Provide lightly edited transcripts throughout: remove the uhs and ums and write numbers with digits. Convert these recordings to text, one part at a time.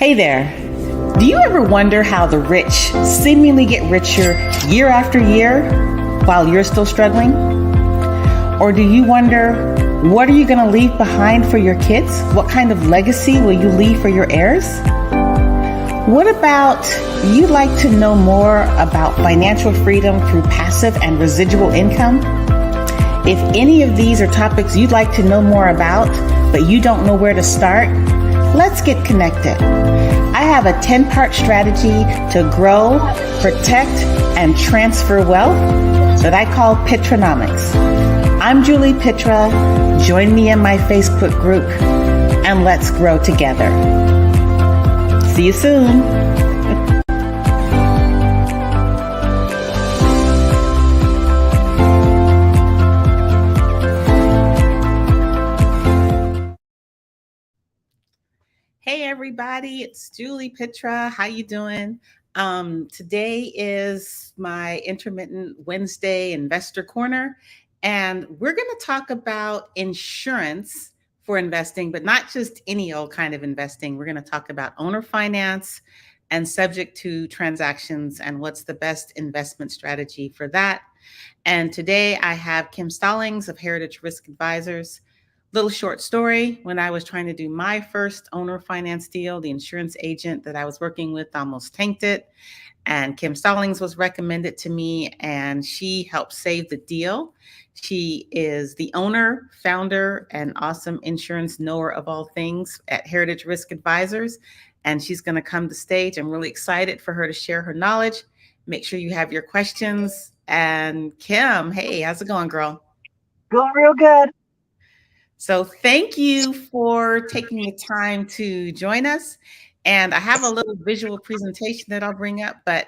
Hey there. Do you ever wonder how the rich seemingly get richer year after year while you're still struggling? Or do you wonder, what are you going to leave behind for your kids? What kind of legacy will you leave for your heirs? What about you'd like to know more about financial freedom through passive and residual income? If any of these are topics you'd like to know more about, but you don't know where to start, let's get connected. I have a 10-part strategy to grow, protect, and transfer wealth that I call Pitranomics. I'm Julie Pitra. Join me in my Facebook group, and let's grow together. See you soon. Hey everybody, it's Julie Pitra. How you doing? Today is my intermittent Wednesday investor corner, and we're going to talk about insurance for investing, but not just any old kind of investing. We're going to talk about owner finance and subject to transactions and what's the best investment strategy for that. And today I have Kim Stallings of Heritage Risk Advisors. Little short story. When I was trying to do my first owner finance deal, the insurance agent that I was working with almost tanked it. And Kim Stallings was recommended to me, and she helped save the deal. She is the owner, founder, and awesome insurance knower of all things at Heritage Risk Advisors. And she's going to come to stage. I'm really excited for her to share her knowledge. Make sure you have your questions. And Kim, hey, how's it going, girl? Going real good. So thank you for taking the time to join us. And I have a little visual presentation that I'll bring up, but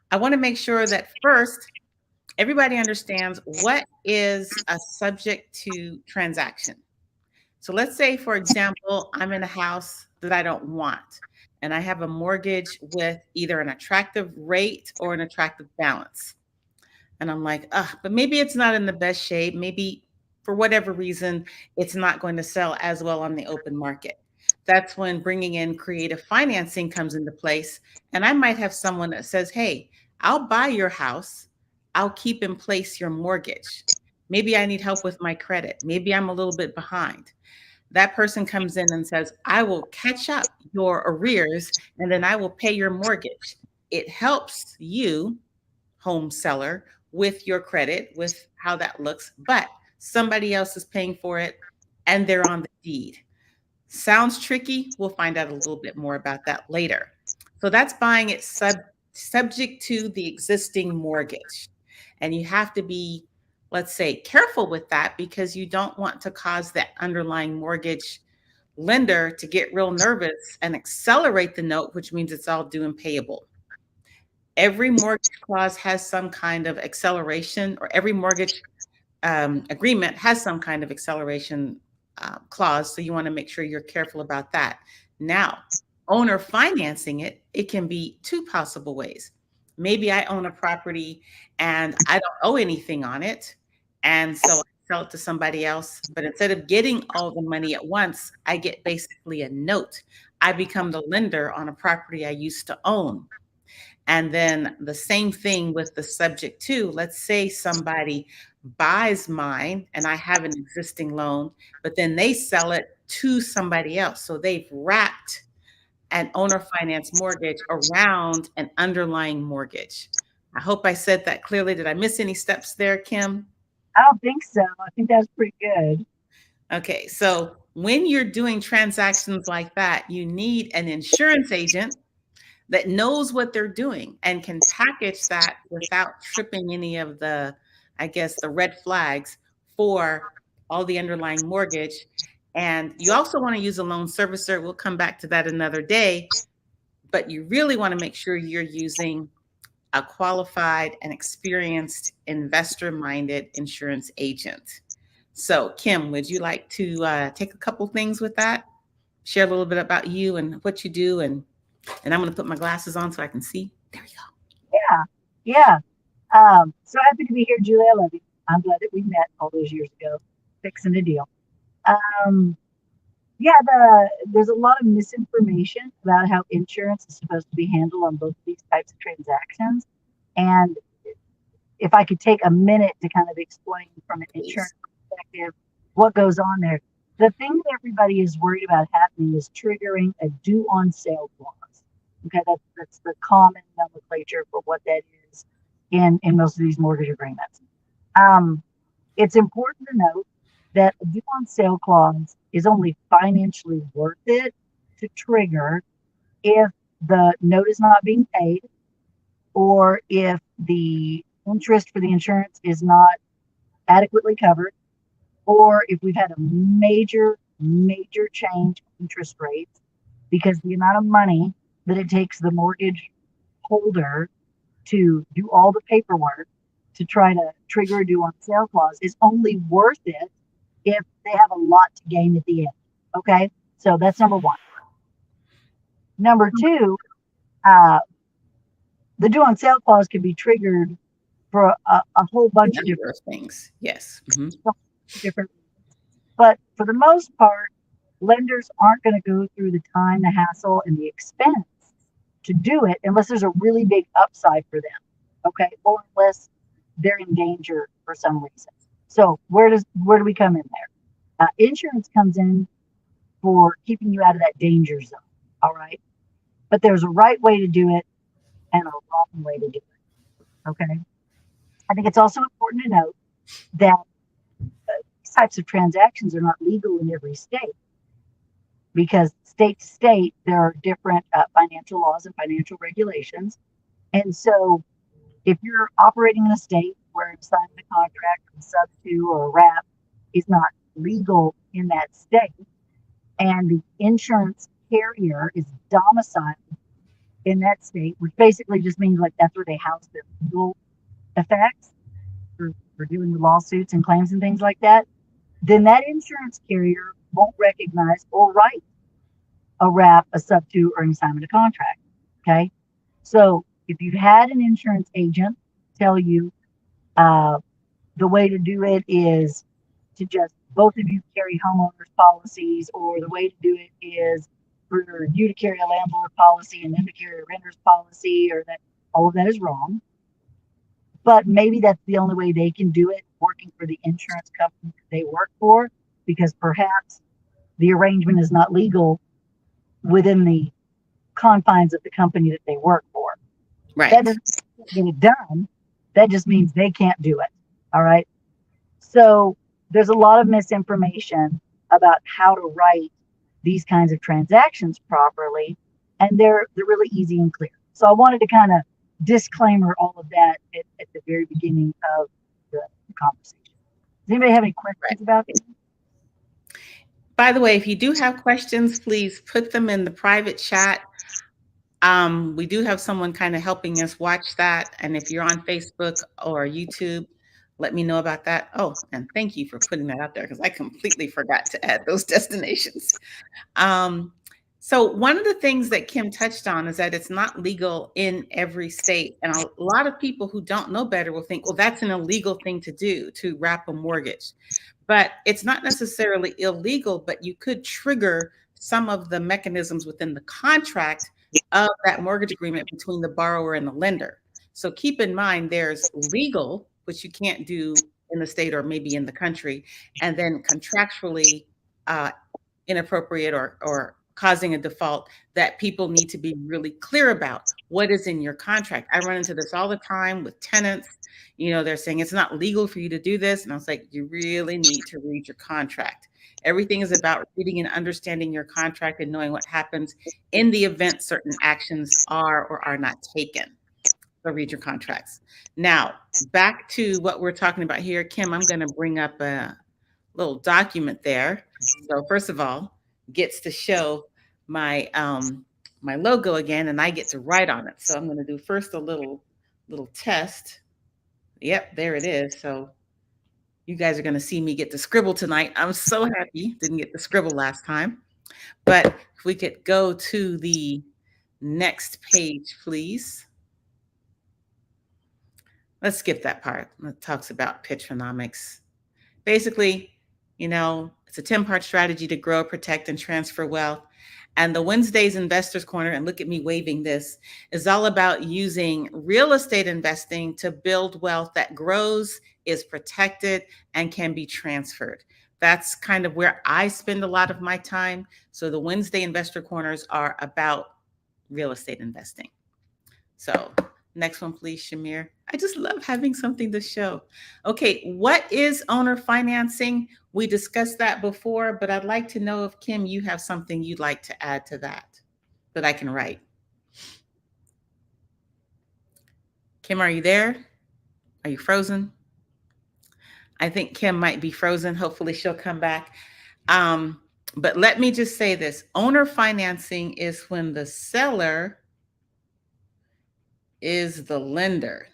I want to make sure that first, everybody understands what is a subject to transaction. So let's say, for example, I'm in a house that I don't want, and I have a mortgage with either an attractive rate or an attractive balance. And I'm like, but maybe it's not in the best shape. Maybe for whatever reason, it's not going to sell as well on the open market. That's when bringing in creative financing comes into place. And I might have someone that says, hey, I'll buy your house. I'll keep in place your mortgage. Maybe I need help with my credit. Maybe I'm a little bit behind. That person comes in and says, I will catch up your arrears and then I will pay your mortgage. It helps you, home seller, with your credit, with how that looks, but somebody else is paying for it and they're on the deed. Sounds tricky. We'll find out a little bit more about that later. So that's buying it subject to the existing mortgage. And you have to be, let's say, careful with that because you don't want to cause that underlying mortgage lender to get real nervous and accelerate the note, which means it's all due and payable. Every mortgage clause has some kind of acceleration, or every mortgage agreement has some kind of acceleration clause. So you want to make sure you're careful about that. Now, owner financing it, it can be two possible ways. Maybe I own a property and I don't owe anything on it. And so I sell it to somebody else. But instead of getting all the money at once, I get basically a note. I become the lender on a property I used to own. And then the same thing with the subject to, let's say somebody buys mine and I have an existing loan, but then they sell it to somebody else. So they've wrapped an owner finance mortgage around an underlying mortgage. I hope I said that clearly. Did I miss any steps there, Kim? I don't think so. I think that's pretty good. Okay, so when you're doing transactions like that, you need an insurance agent that knows what they're doing and can package that without tripping any of the, I guess, the red flags for all the underlying mortgage. And you also want to use a loan servicer. We'll come back to that another day, but you really want to make sure you're using a qualified and experienced investor-minded insurance agent. So Kim, would you like to take a couple things with that? Share a little bit about you and what you do, and I'm going to put my glasses on so I can see. There you go. Yeah. So happy to be here, Julie. I love you. I'm glad that we met all those years ago, fixing a deal. Yeah, there's a lot of misinformation about how insurance is supposed to be handled on both of these types of transactions. And if I could take a minute to kind of explain from an insurance Please. perspective what goes on there. The thing that everybody is worried about happening is triggering a due on sale clause. Okay, that's the common nomenclature for what that is in most of these mortgage agreements. Um, it's important to note that a due on sale clause is only financially worth it to trigger if the note is not being paid or if the interest for the insurance is not adequately covered, or if we've had a major change in interest rates because the amount of money that it takes the mortgage holder to do all the paperwork to try to trigger a due on sale clause is only worth it if they have a lot to gain at the end. Okay, so that's number one. Number two, uh, the due on sale clause can be triggered for a whole A bunch of number of things. Yes. Mhm. different. But for the most part, lenders aren't going to go through the time, the hassle, and the expense to do it unless there's a really big upside for them. Okay, or unless they're in danger for some reason. So where do we come in there? Insurance comes in for keeping you out of that danger zone. All right, but there's a right way to do it and a wrong way to do it. Okay, I think it's also important to note that these types of transactions are not legal in every state because state to state there are different financial laws and financial regulations. And so if you're operating in a state where signing a contract or a sub to or a wrap is not legal in that state, and the insurance carrier is domiciled in that state, which basically just means like that's where they house their legal effects for doing the lawsuits and claims and things like that, then that insurance carrier won't recognize or write a wrap, a sub to, or an assignment of contract. Okay. So if you've had an insurance agent tell you uh, the way to do it is to just both of you carry homeowners policies, or the way to do it is for you to carry a landlord policy and them to carry a renter's policy, or that all of that is wrong. But maybe that's the only way they can do it, working for the insurance company that they work for, because perhaps the arrangement is not legal within the confines of the company that they work for. That Right. doesn't get it done. That just means they can't do it. All right. So there's a lot of misinformation about how to write these kinds of transactions properly, and they're really easy and clear. So I wanted to kind of disclaimer all of that at the very beginning of the conversation. Does anybody have any Right. questions about this? By the way, if you do have questions, please put them in the private chat. We do have someone kind of helping us watch that. And if you're on Facebook or YouTube, let me know about that. Oh, and thank you for putting that out there because I completely forgot to add those destinations. Um, so one of the things that Kim touched on is that it's not legal in every state. And a lot of people who don't know better will think, well, that's an illegal thing to do to wrap a mortgage. But it's not necessarily illegal, but you could trigger some of the mechanisms within the contract of that mortgage agreement between the borrower and the lender. So keep in mind there's legal, which you can't do in the state or maybe in the country, and then contractually uh, inappropriate or causing a default that people need to be really clear about what is in your contract. I run into this all the time with tenants. They're saying it's not legal for you to do this. And I was like, you really need to read your contract. Everything is about reading and understanding your contract and knowing what happens in the event certain actions are or are not taken. So read your contracts. Now, back to what we're talking about here. Kim, I'm going to bring up a little document there. So first of all, gets to show my logo again, and I get to write on it. So I'm going to do first a little test. Yep, there it is. So you guys are going to see me get to scribble tonight. I'm so happy didn't get to scribble last time. But if we could go to the next page, please. Let's skip that part. It talks about Pitranomics. Basically, It's a 10-part strategy to grow, protect, and transfer wealth. And the Wednesday's Investors Corner, and look at me waving this, is all about using real estate investing to build wealth that grows, is protected, and can be transferred. That's kind of where I spend a lot of my time. So the Wednesday Investor Corners are about real estate investing. So next one, please, Shamir. I just love having something to show. Okay, what is owner financing? We discussed that before, but I'd like to know if Kim, you have something you'd like to add to that I can write. Kim, are you there? Are you frozen? I think Kim might be frozen. Hopefully she'll come back. But let me just say this. Owner financing is when the seller is the lender.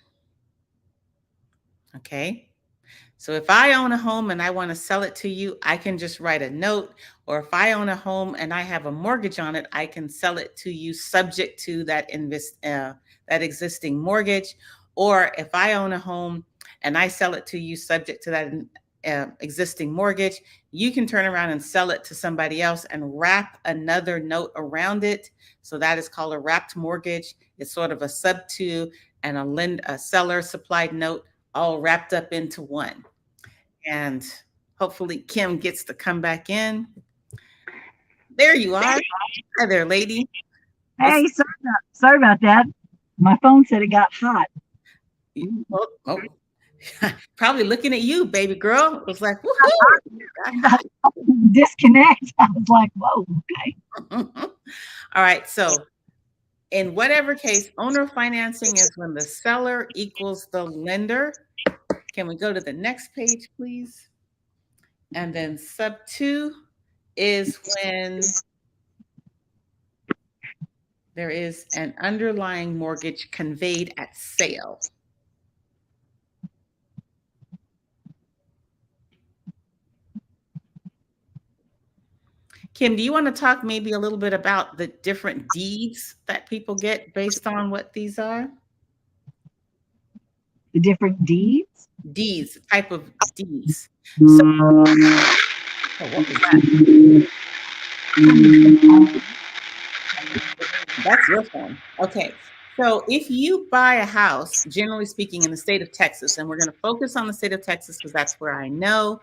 Okay. So if I own a home and I want to sell it to you, I can just write a note. Or if I own a home and I have a mortgage on it, I can sell it to you subject to that existing mortgage. Or if I own a home and I sell it to you subject to that existing mortgage, you can turn around and sell it to somebody else and wrap another note around it. So that is called a wrapped mortgage. It's sort of a sub to and a seller supplied note all wrapped up into one. And hopefully Kim gets to come back in. There you are. Hi there, lady. Hey, sorry about that. My phone said it got hot. Oh. Probably looking at you, baby girl. It was like, woohoo. Disconnect. I was like, whoa, okay. All right. So in whatever case, owner financing is when the seller equals the lender. Can we go to the next page, please? And then sub 2 is when there is an underlying mortgage conveyed at sale. Kim, do you want to talk maybe a little bit about the different deeds that people get based on what these are? The different deeds? Deeds, type of deeds. So, what was that? That's your phone. Okay. So if you buy a house, generally speaking, in the state of Texas, and we're going to focus on the state of Texas because that's where I know,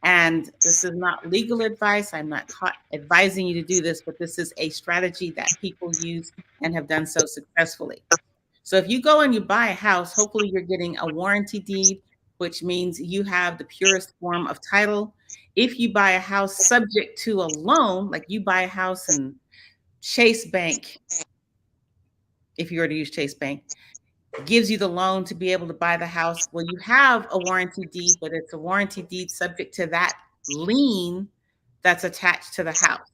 and this is not legal advice. I'm not advising you to do this, but this is a strategy that people use and have done so successfully. So if you go and you buy a house, hopefully you're getting a warranty deed, which means you have the purest form of title. If you buy a house subject to a loan, like you buy a house in Chase Bank, if you were to use Chase Bank, gives you the loan to be able to buy the house. Well, you have a warranty deed, but it's a warranty deed subject to that lien that's attached to the house.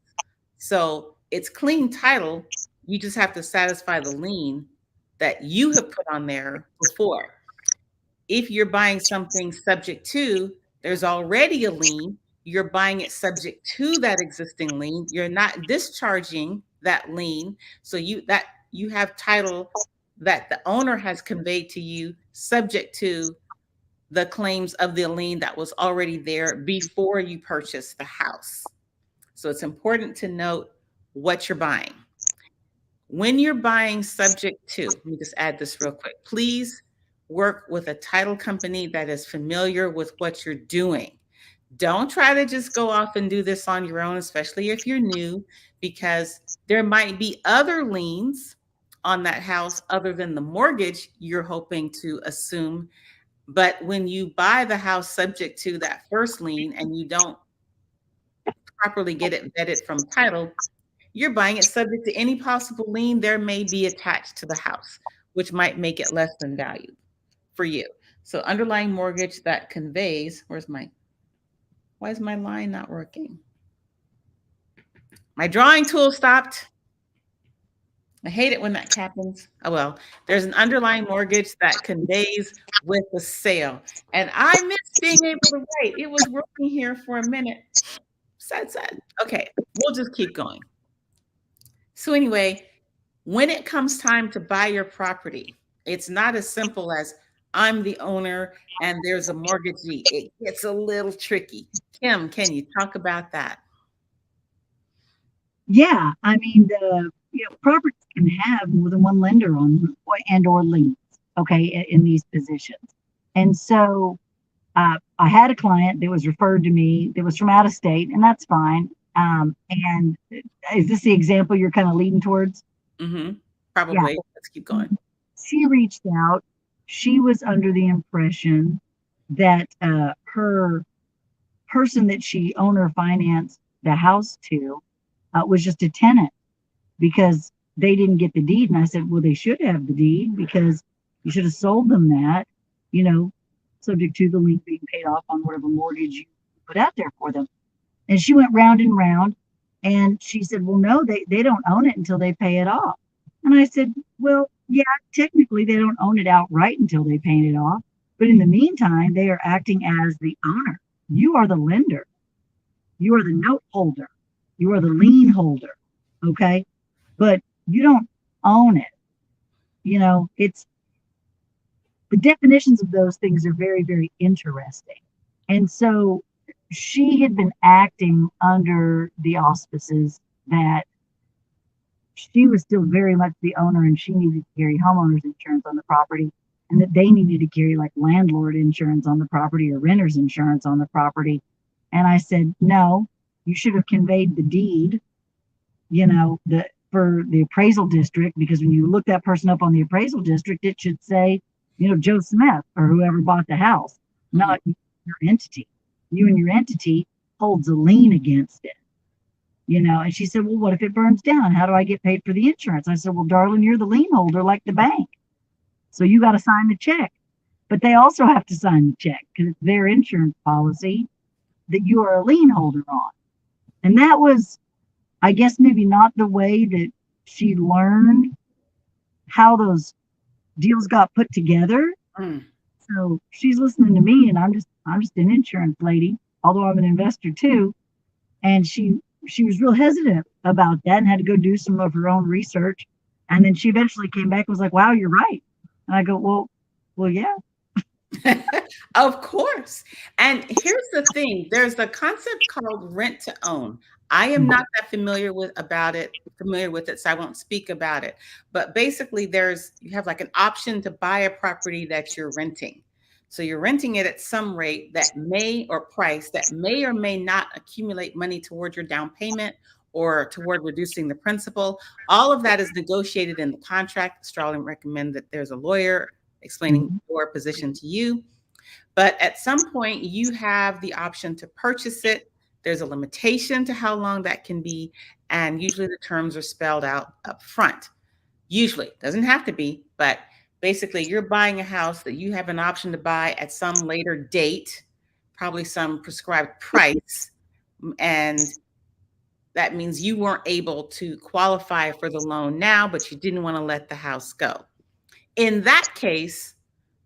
So it's clean title. You just have to satisfy the lien that you have put on there before. If you're buying something subject to, there's already a lien. You're buying it subject to that existing lien. You're not discharging that lien. So you have title that the owner has conveyed to you subject to the claims of the lien that was already there before you purchased the house. So it's important to note what you're buying. When you're buying subject to, let me just add this real quick. Please work with a title company that is familiar with what you're doing. Don't try to just go off and do this on your own, especially if you're new, because there might be other liens on that house other than the mortgage you're hoping to assume. But when you buy the house subject to that first lien and you don't properly get it vetted from title, you're buying it subject to any possible lien there may be attached to the house, which might make it less than value for you. So underlying mortgage that conveys, why is my line not working? My drawing tool stopped. I hate it when that happens. Oh, well, there's an underlying mortgage that conveys with the sale. And I miss being able to write. It was working here for a minute. Sad. Okay, we'll just keep going. So anyway, when it comes time to buy your property, it's not as simple as I'm the owner and there's a mortgagee. It gets a little tricky. Kim, can you talk about that? Yeah, I mean, properties can have more than one lender on and or liens, okay, in these positions. And so I had a client that was referred to me that was from out of state, and that's fine. And is this the example you're kind of leading towards? Mm-hmm. Yeah. Probably. Let's keep going. She reached out. She was under the impression that her person that she owner financed the house to was just a tenant because they didn't get the deed. And I said, well, they should have the deed because you should have sold them that, you know, subject to the lien being paid off on whatever mortgage you put out there for them. And she went round and round and she said, well, no, they don't own it until they pay it off. And I said, well, yeah, technically they don't own it outright until they pay it off. But in the meantime, they are acting as the owner. You are the lender. You are the note holder. You are the lien holder. Okay. But you don't own it. You know, it's the definitions of those things are very, very interesting. And so she had been acting under the auspices that she was still very much the owner and she needed to carry homeowners insurance on the property and that they needed to carry like landlord insurance on the property or renter's insurance on the property. And I said, no, you should have conveyed the deed, for the appraisal district, because when you look that person up on the appraisal district, it should say, Joe Smith or whoever bought the house, Mm-hmm. not your entity. You and your entity holds a lien against it. And she said, well, what if it burns down? How do I get paid for the insurance? I said, well, darling, you're the lien holder like the bank. So you got to sign the check. But they also have to sign the check because it's their insurance policy that you are a lien holder on. And that was, I guess, maybe not the way that she learned how those deals got put together. Mm. So she's listening to me and I'm just an insurance lady, although I'm an investor too. And she was real hesitant about that and had to go do some of her own research. And then she eventually came back and was like, wow, you're right. And I go, well, yeah. Of course. And here's the thing, there's a concept called rent to own. I am not that familiar with it, so I won't speak about it. But basically, you have like an option to buy a property that you're renting. So you're renting it at some rate price that may or may not accumulate money toward your down payment or toward reducing the principal. All of that is negotiated in the contract. Strongly recommend that there's a lawyer explaining Mhm. your position to you. But at some point, you have the option to purchase it. There's a limitation to how long that can be. And usually the terms are spelled out up front. Usually, doesn't have to be, but basically, you're buying a house that you have an option to buy at some later date, probably some prescribed price. And that means you weren't able to qualify for the loan now, but you didn't want to let the house go. In that case,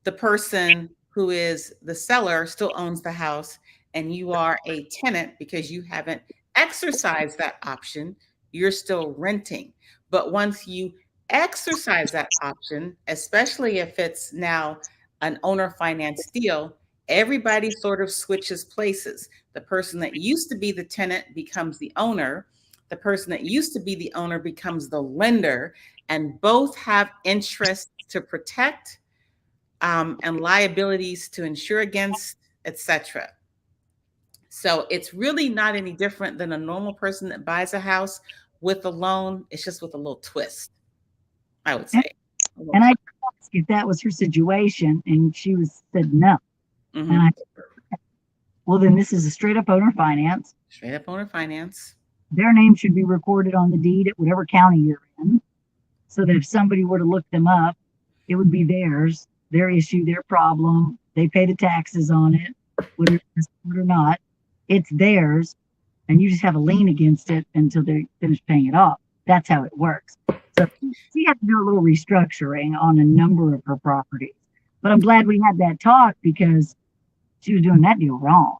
the person who is the seller still owns the house and you are a tenant because you haven't exercised that option. You're still renting. But once you exercise that option, especially if it's now an owner finance deal, everybody sort of switches places. The person that used to be the tenant becomes the owner. The person that used to be the owner becomes the lender, and both have interests to protect and liabilities to insure against, etc. So it's really not any different than a normal person that buys a house with a loan. It's just with a little twist, I would And, say. A little and I twist. asked if that was her situation, and she said no. And Mm-hmm. I, well, then this is a straight up owner finance. Straight up owner finance. Their name should be recorded on the deed at whatever county you're in, so that if somebody were to look them up, it would be theirs, their issue, their problem. They pay the taxes on it, whether it's or not. It's theirs, and you just have a lien against it until they finish paying it off. That's how it works. So she had to do a little restructuring on a number of her properties. But I'm glad we had that talk because she was doing that deal wrong.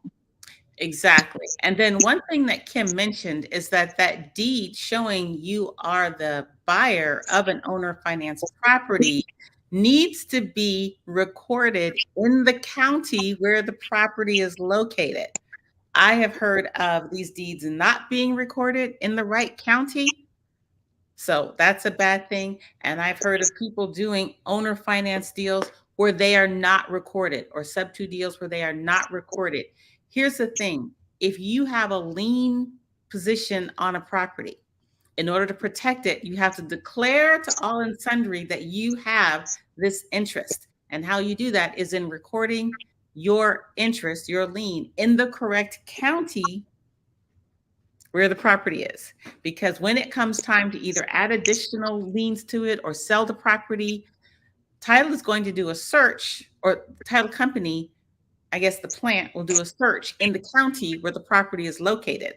Exactly. And then one thing that Kim mentioned is that that deed showing you are the buyer of an owner finance property needs to be recorded in the county where the property is located. I have heard of these deeds not being recorded in the right county. So that's a bad thing. And I've heard of people doing owner finance deals where they are not recorded, or sub two deals where they are not recorded. Here's the thing: if you have a lien position on a property, in order to protect it, you have to declare to all and sundry that you have this interest. And how you do that is in recording your interest, your lien, in the correct county where the property is. Because when it comes time to either add additional liens to it or sell the property, title is going to do a search, or the title company, I guess the plant, will do a search in the county where the property is located.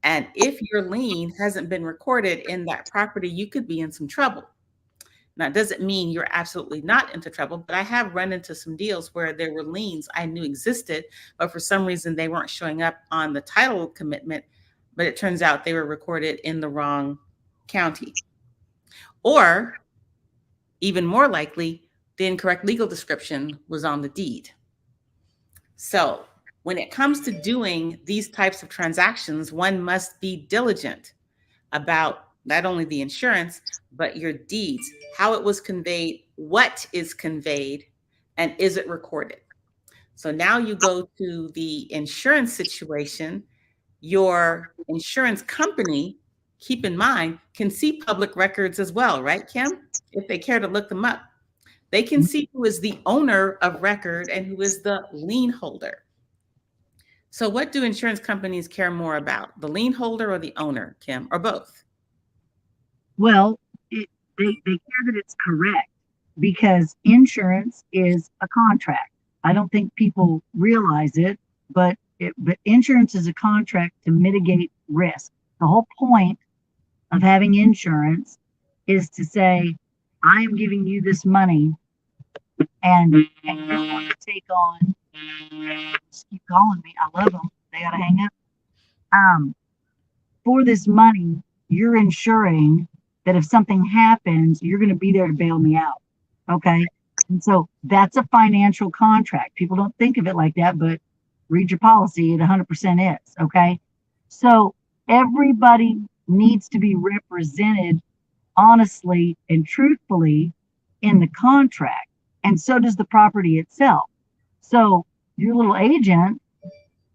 And if your lien hasn't been recorded in that property, you could be in some trouble. Now, it doesn't mean you're absolutely not into trouble, but I have run into some deals where there were liens I knew existed, but for some reason they weren't showing up on the title commitment, but it turns out they were recorded in the wrong county. Or even more likely, the incorrect legal description was on the deed. So when it comes to doing these types of transactions, one must be diligent about not only the insurance, but your deeds, how it was conveyed, what is conveyed, and is it recorded? So now you go to the insurance situation. Your insurance company, keep in mind, can see public records as well, right, Kim? If they care to look them up, they can see who is the owner of record and who is the lien holder. So what do insurance companies care more about, the lien holder or the owner, Kim, or both? Well, they care that it's correct because insurance is a contract. I don't think people realize it, but insurance is a contract to mitigate risk. The whole point of having insurance is to say, I am giving you this money, and you don't want to take on. Just keep calling me. I love them. They got to hang up. For this money, you're ensuring that if something happens, you're going to be there to bail me out. Okay. And so that's a financial contract. People don't think of it like that, but read your policy. It 100% is. Okay. So everybody needs to be represented honestly and truthfully in the contract. And so does the property itself. So your little agent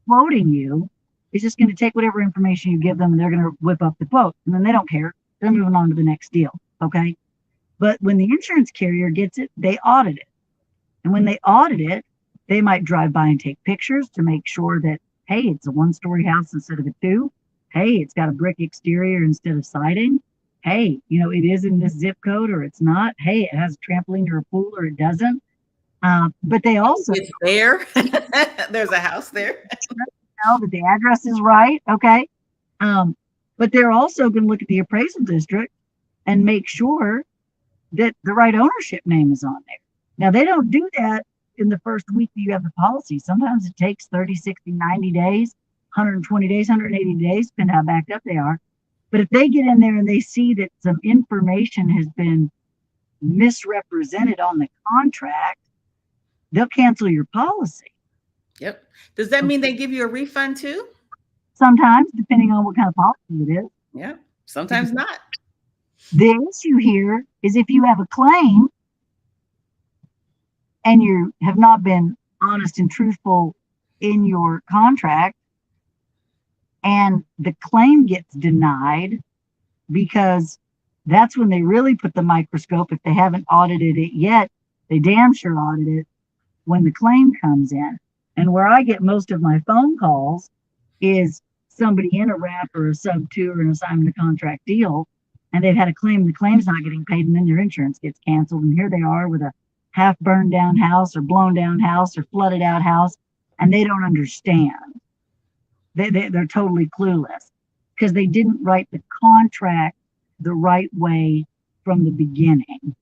quoting you is just going to take whatever information you give them and they're going to whip up the quote. And then they don't care. They're moving on to the next deal. Okay. But when the insurance carrier gets it, they audit it. And when they audit it, they might drive by and take pictures to make sure that, hey, it's a 1-story house instead of a 2. Hey, it's got a brick exterior instead of siding. Hey, it is in this zip code or it's not. Hey, it has a trampoline or a pool or it doesn't. But they also, it's there. There's a house there. know that the address is right. Okay. But they're also going to look at the appraisal district and make sure that the right ownership name is on there. Now, they don't do that in the first week that you have the policy. Sometimes it takes 30, 60, 90 days, 120 days, 180 days, depending how backed up they are. But if they get in there and they see that some information has been misrepresented on the contract, they'll cancel your policy. Yep. Does that mean they give you a refund too? Sometimes, depending on what kind of policy it is. Yeah. Sometimes not. The issue here is if you have a claim and you have not been honest and truthful in your contract, and the claim gets denied, because that's when they really put the microscope. If they haven't audited it yet, they damn sure audit it when the claim comes in. And where I get most of my phone calls is somebody in a wrap or a sub 2 or an assignment of contract deal, and they've had a claim, the claim's not getting paid, and then their insurance gets canceled. And here they are with a half burned down house or blown down house or flooded out house, and they don't understand. They're totally clueless because they didn't write the contract the right way from the beginning,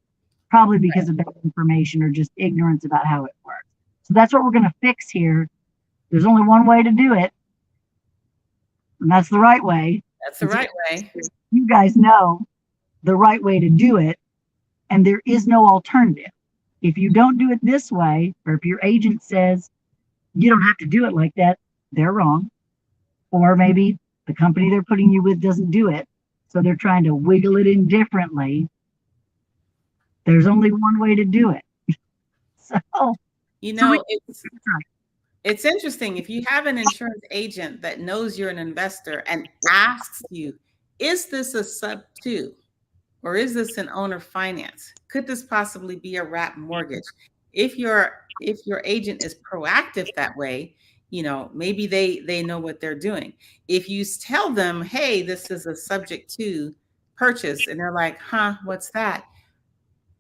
probably because of bad information or just ignorance about how it works. So that's what we're going to fix here. There's only one way to do it, and that's the right way. That's the right way. You guys know the right way to do it, and there is no alternative. If you don't do it this way, or if your agent says you don't have to do it like that, they're wrong. Or maybe the company they're putting you with doesn't do it. So they're trying to wiggle it in differently. There's only one way to do it. So, You so we, know, it's interesting if you have an insurance agent that knows you're an investor and asks you, is this a sub two or is this an owner finance? Could this possibly be a wrap mortgage? If your agent is proactive that way, maybe they know what they're doing. If you tell them, hey, this is a subject to purchase, and they're like, huh, what's that?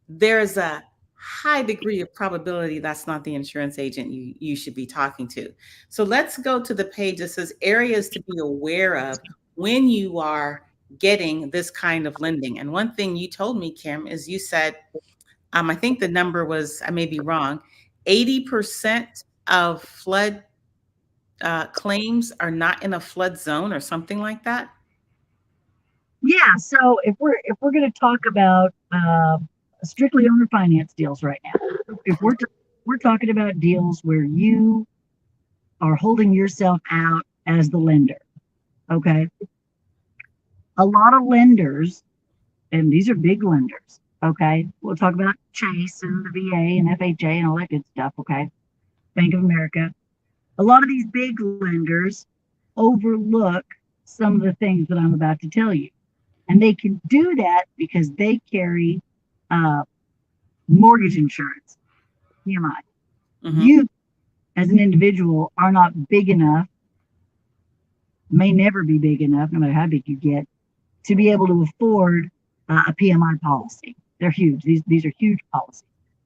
There's a high degree of probability that's not the insurance agent you should be talking to. So let's go to the page that says areas to be aware of when you are getting this kind of lending. And one thing you told me, Kim, is you said, I think the number was, I may be wrong, 80% of flood claims are not in a flood zone or something like that. yeah. So if we're going to talk about strictly owner finance deals right now, if we're talking about deals where you are holding yourself out as the lender, okay? A lot of lenders, and these are big lenders, okay? We'll talk about Chase and the VA and FHA and all that good stuff, okay? Bank of America. A lot of these big lenders overlook some of the things that I'm about to tell you. And they can do that because they carry uh, mortgage insurance, PMI. Mm-hmm. You, as an individual, are not big enough, may never be big enough, no matter how big you get, to be able to afford a PMI policy. They're huge. These are huge policies.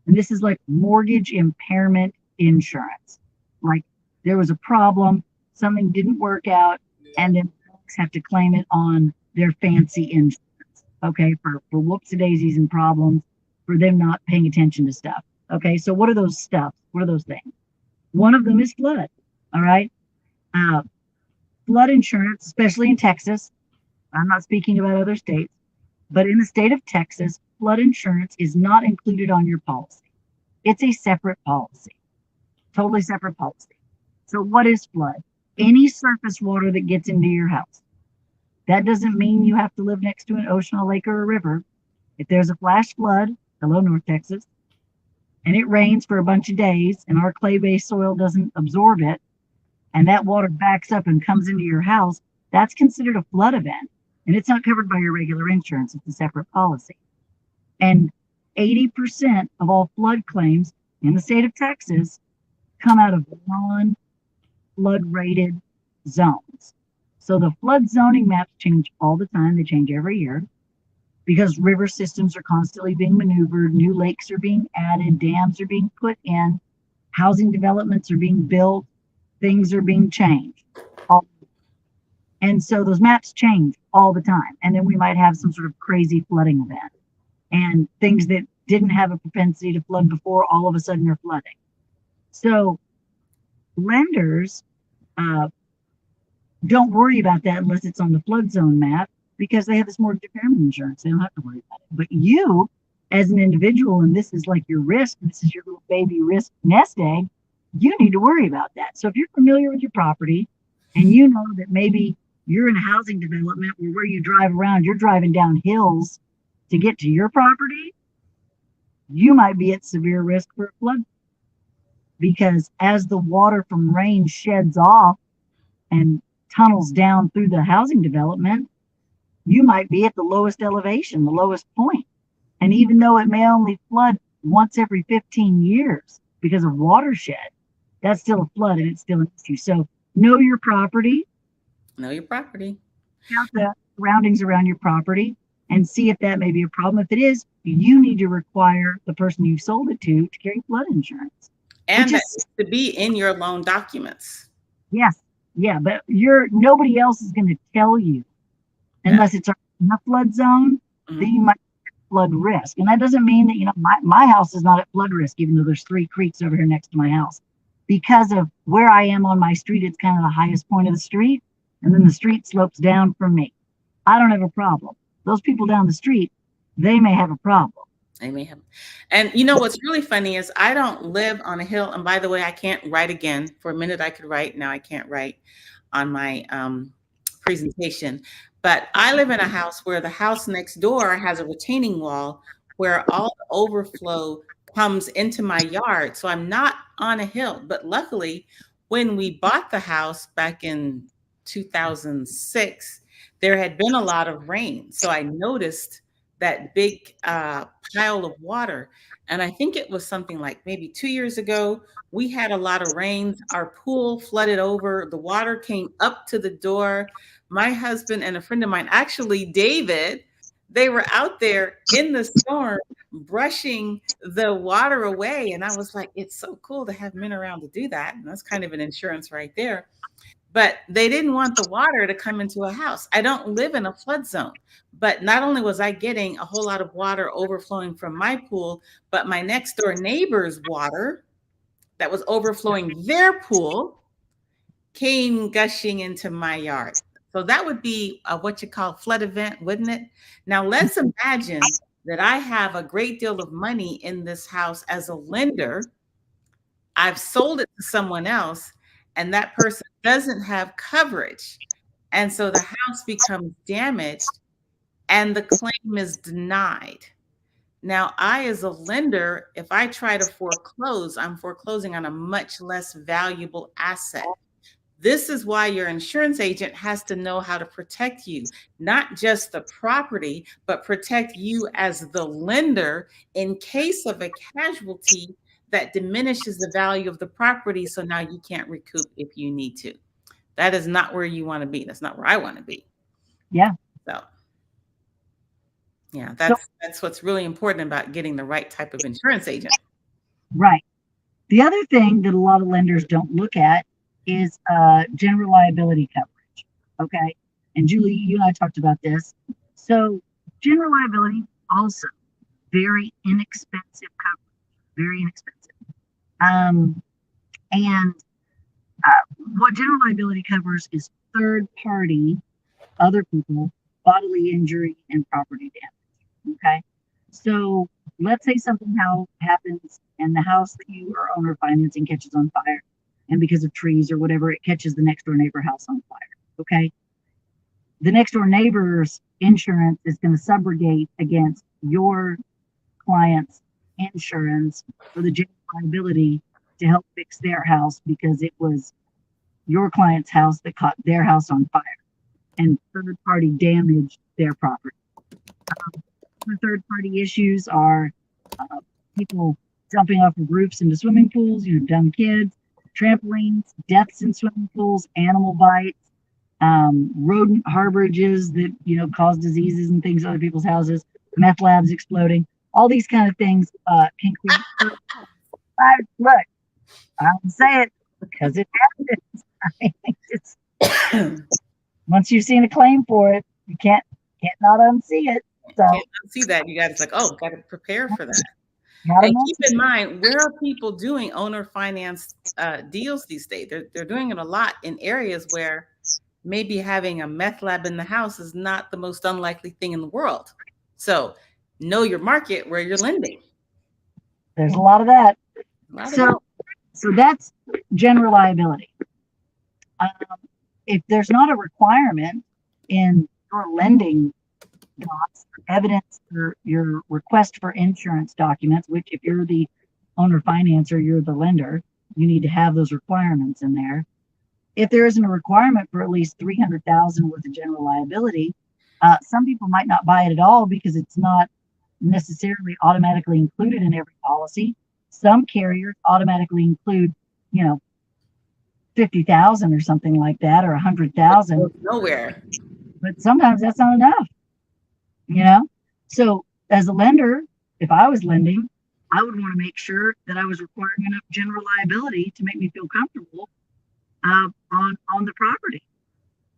And this is like mortgage impairment insurance. Like there was a problem, something didn't work out, and then folks have to claim it on their fancy insurance. Okay, for whoopsie daisies and problems, for them not paying attention to stuff. Okay, so what are those stuff? What are those things? One of them is flood. All right. Uh, Flood insurance, especially in Texas. I'm not speaking about other states, but in the state of Texas, flood insurance is not included on your policy. It's a separate policy, totally separate policy. So, what is flood? Any surface water that gets into your house. That doesn't mean you have to live next to an ocean, a lake, or a river. If there's a flash flood, hello, North Texas, and it rains for a bunch of days and our clay based soil doesn't absorb it, and that water backs up and comes into your house, that's considered a flood event. And it's not covered by your regular insurance, it's a separate policy. And 80% of all flood claims in the state of Texas come out of non flood rated zones. So the flood zoning maps change all the time, they change every year because river systems are constantly being maneuvered, new lakes are being added, dams are being put in, housing developments are being built, things are being changed. And so those maps change all the time. And then we might have some sort of crazy flooding event. And things that didn't have a propensity to flood before all of a sudden are flooding. So lenders don't worry about that unless it's on the flood zone map because they have this mortgage impairment insurance. They don't have to worry about it. But you, as an individual, and this is like your risk, this is your little baby risk nest egg, you need to worry about that. So if you're familiar with your property and you know that maybe you're in a housing development where you drive around, you're driving down hills to get to your property, you might be at severe risk for a flood because as the water from rain sheds off and tunnels down through the housing development, you might be at the lowest elevation, the lowest point. And even though it may only flood once every 15 years because of watershed, that's still a flood and it's still an issue. So know your property. Know your property. Count the surroundings around your property and see if that may be a problem. If it is, you need to require the person you sold it to carry flood insurance. And that needs to be in your loan documents. Yes. Yeah. But nobody else is going to tell you unless it's in a flood zone, that you might have flood risk. And that doesn't mean that, my house is not at flood risk, even though there's 3 creeks over here next to my house. Because of where I am on my street, it's kind of the highest point of the street. And then the street slopes down from me. I don't have a problem. Those people down the street, they may have a problem. They may have. And what's really funny is I don't live on a hill. And by the way, I can't write again. For a minute I could write. Now I can't write. on my presentation. But I live in a house where the house next door has a retaining wall where all the overflow comes into my yard. So I'm not on a hill. But luckily, when we bought the house back in 2006, there had been a lot of rain. So I noticed that big pile of water. And I think it was something like maybe 2 years ago. We had a lot of rains. Our pool flooded over. The water came up to the door. My husband and a friend of mine, actually, David, they were out there in the storm brushing the water away. And I was like, it's so cool to have men around to do that. And that's kind of an insurance right there. But they didn't want the water to come into a house. I don't live in a flood zone. But not only was I getting a whole lot of water overflowing from my pool, but my next door neighbor's water that was overflowing their pool came gushing into my yard. So that would be what you call flood event, wouldn't it? Now let's imagine that I have a great deal of money in this house as a lender. I've sold it to someone else, and that person doesn't have coverage. And so the house becomes damaged and the claim is denied. Now, I, as a lender, if I try to foreclose, I'm foreclosing on a much less valuable asset. This is why your insurance agent has to know how to protect you, not just the property, but protect you as the lender in case of a casualty that diminishes the value of the property. So now you can't recoup if you need to. That is not where you want to be. That's not where I want to be. Yeah. So, yeah, So, that's what's really important about getting the right type of insurance agent. right. The other thing that a lot of lenders don't look at is general liability coverage. Okay. And Julie, you and I talked about this. So, general liability also very inexpensive coverage, very inexpensive. And what general liability covers is third party, other people, bodily injury, and property damage. Okay. So let's say something happens and the house that you are owner financing catches on fire. And because of trees or whatever, it catches the next door neighbor house on fire. Okay. The next door neighbor's insurance is going to subrogate against your client's insurance for the general liability to help fix their house because it was your client's house that caught their house on fire and third party damaged their property. The third party issues are people jumping off of roofs into swimming pools, dumb kids, trampolines, deaths in swimming pools, animal bites, rodent harborages that cause diseases and things in other people's houses, meth labs exploding. All these kind of things can create. Look, I'll say it because it happens. Once you've seen a claim for it, you can't not unsee it. So can't unsee that. You got to got to prepare for that. And keep in mind, where are people doing owner finance deals these days? They're doing it a lot in areas where maybe having a meth lab in the house is not the most unlikely thing in the world. So know your market where you're lending. There's a lot of that. So that's general liability. If there's not a requirement in your lending docs, evidence for your request for insurance documents, which if you're the owner financer, you're the lender, you need to have those requirements in there. If there isn't a requirement for at least $300,000 worth of general liability, some people might not buy it at all because it's not necessarily automatically included in every policy. Some carriers automatically include, 50,000 or something like that, or 100,000. Nowhere. But sometimes that's not enough. So as a lender, if I was lending, I would want to make sure that I was requiring enough general liability to make me feel comfortable on the property.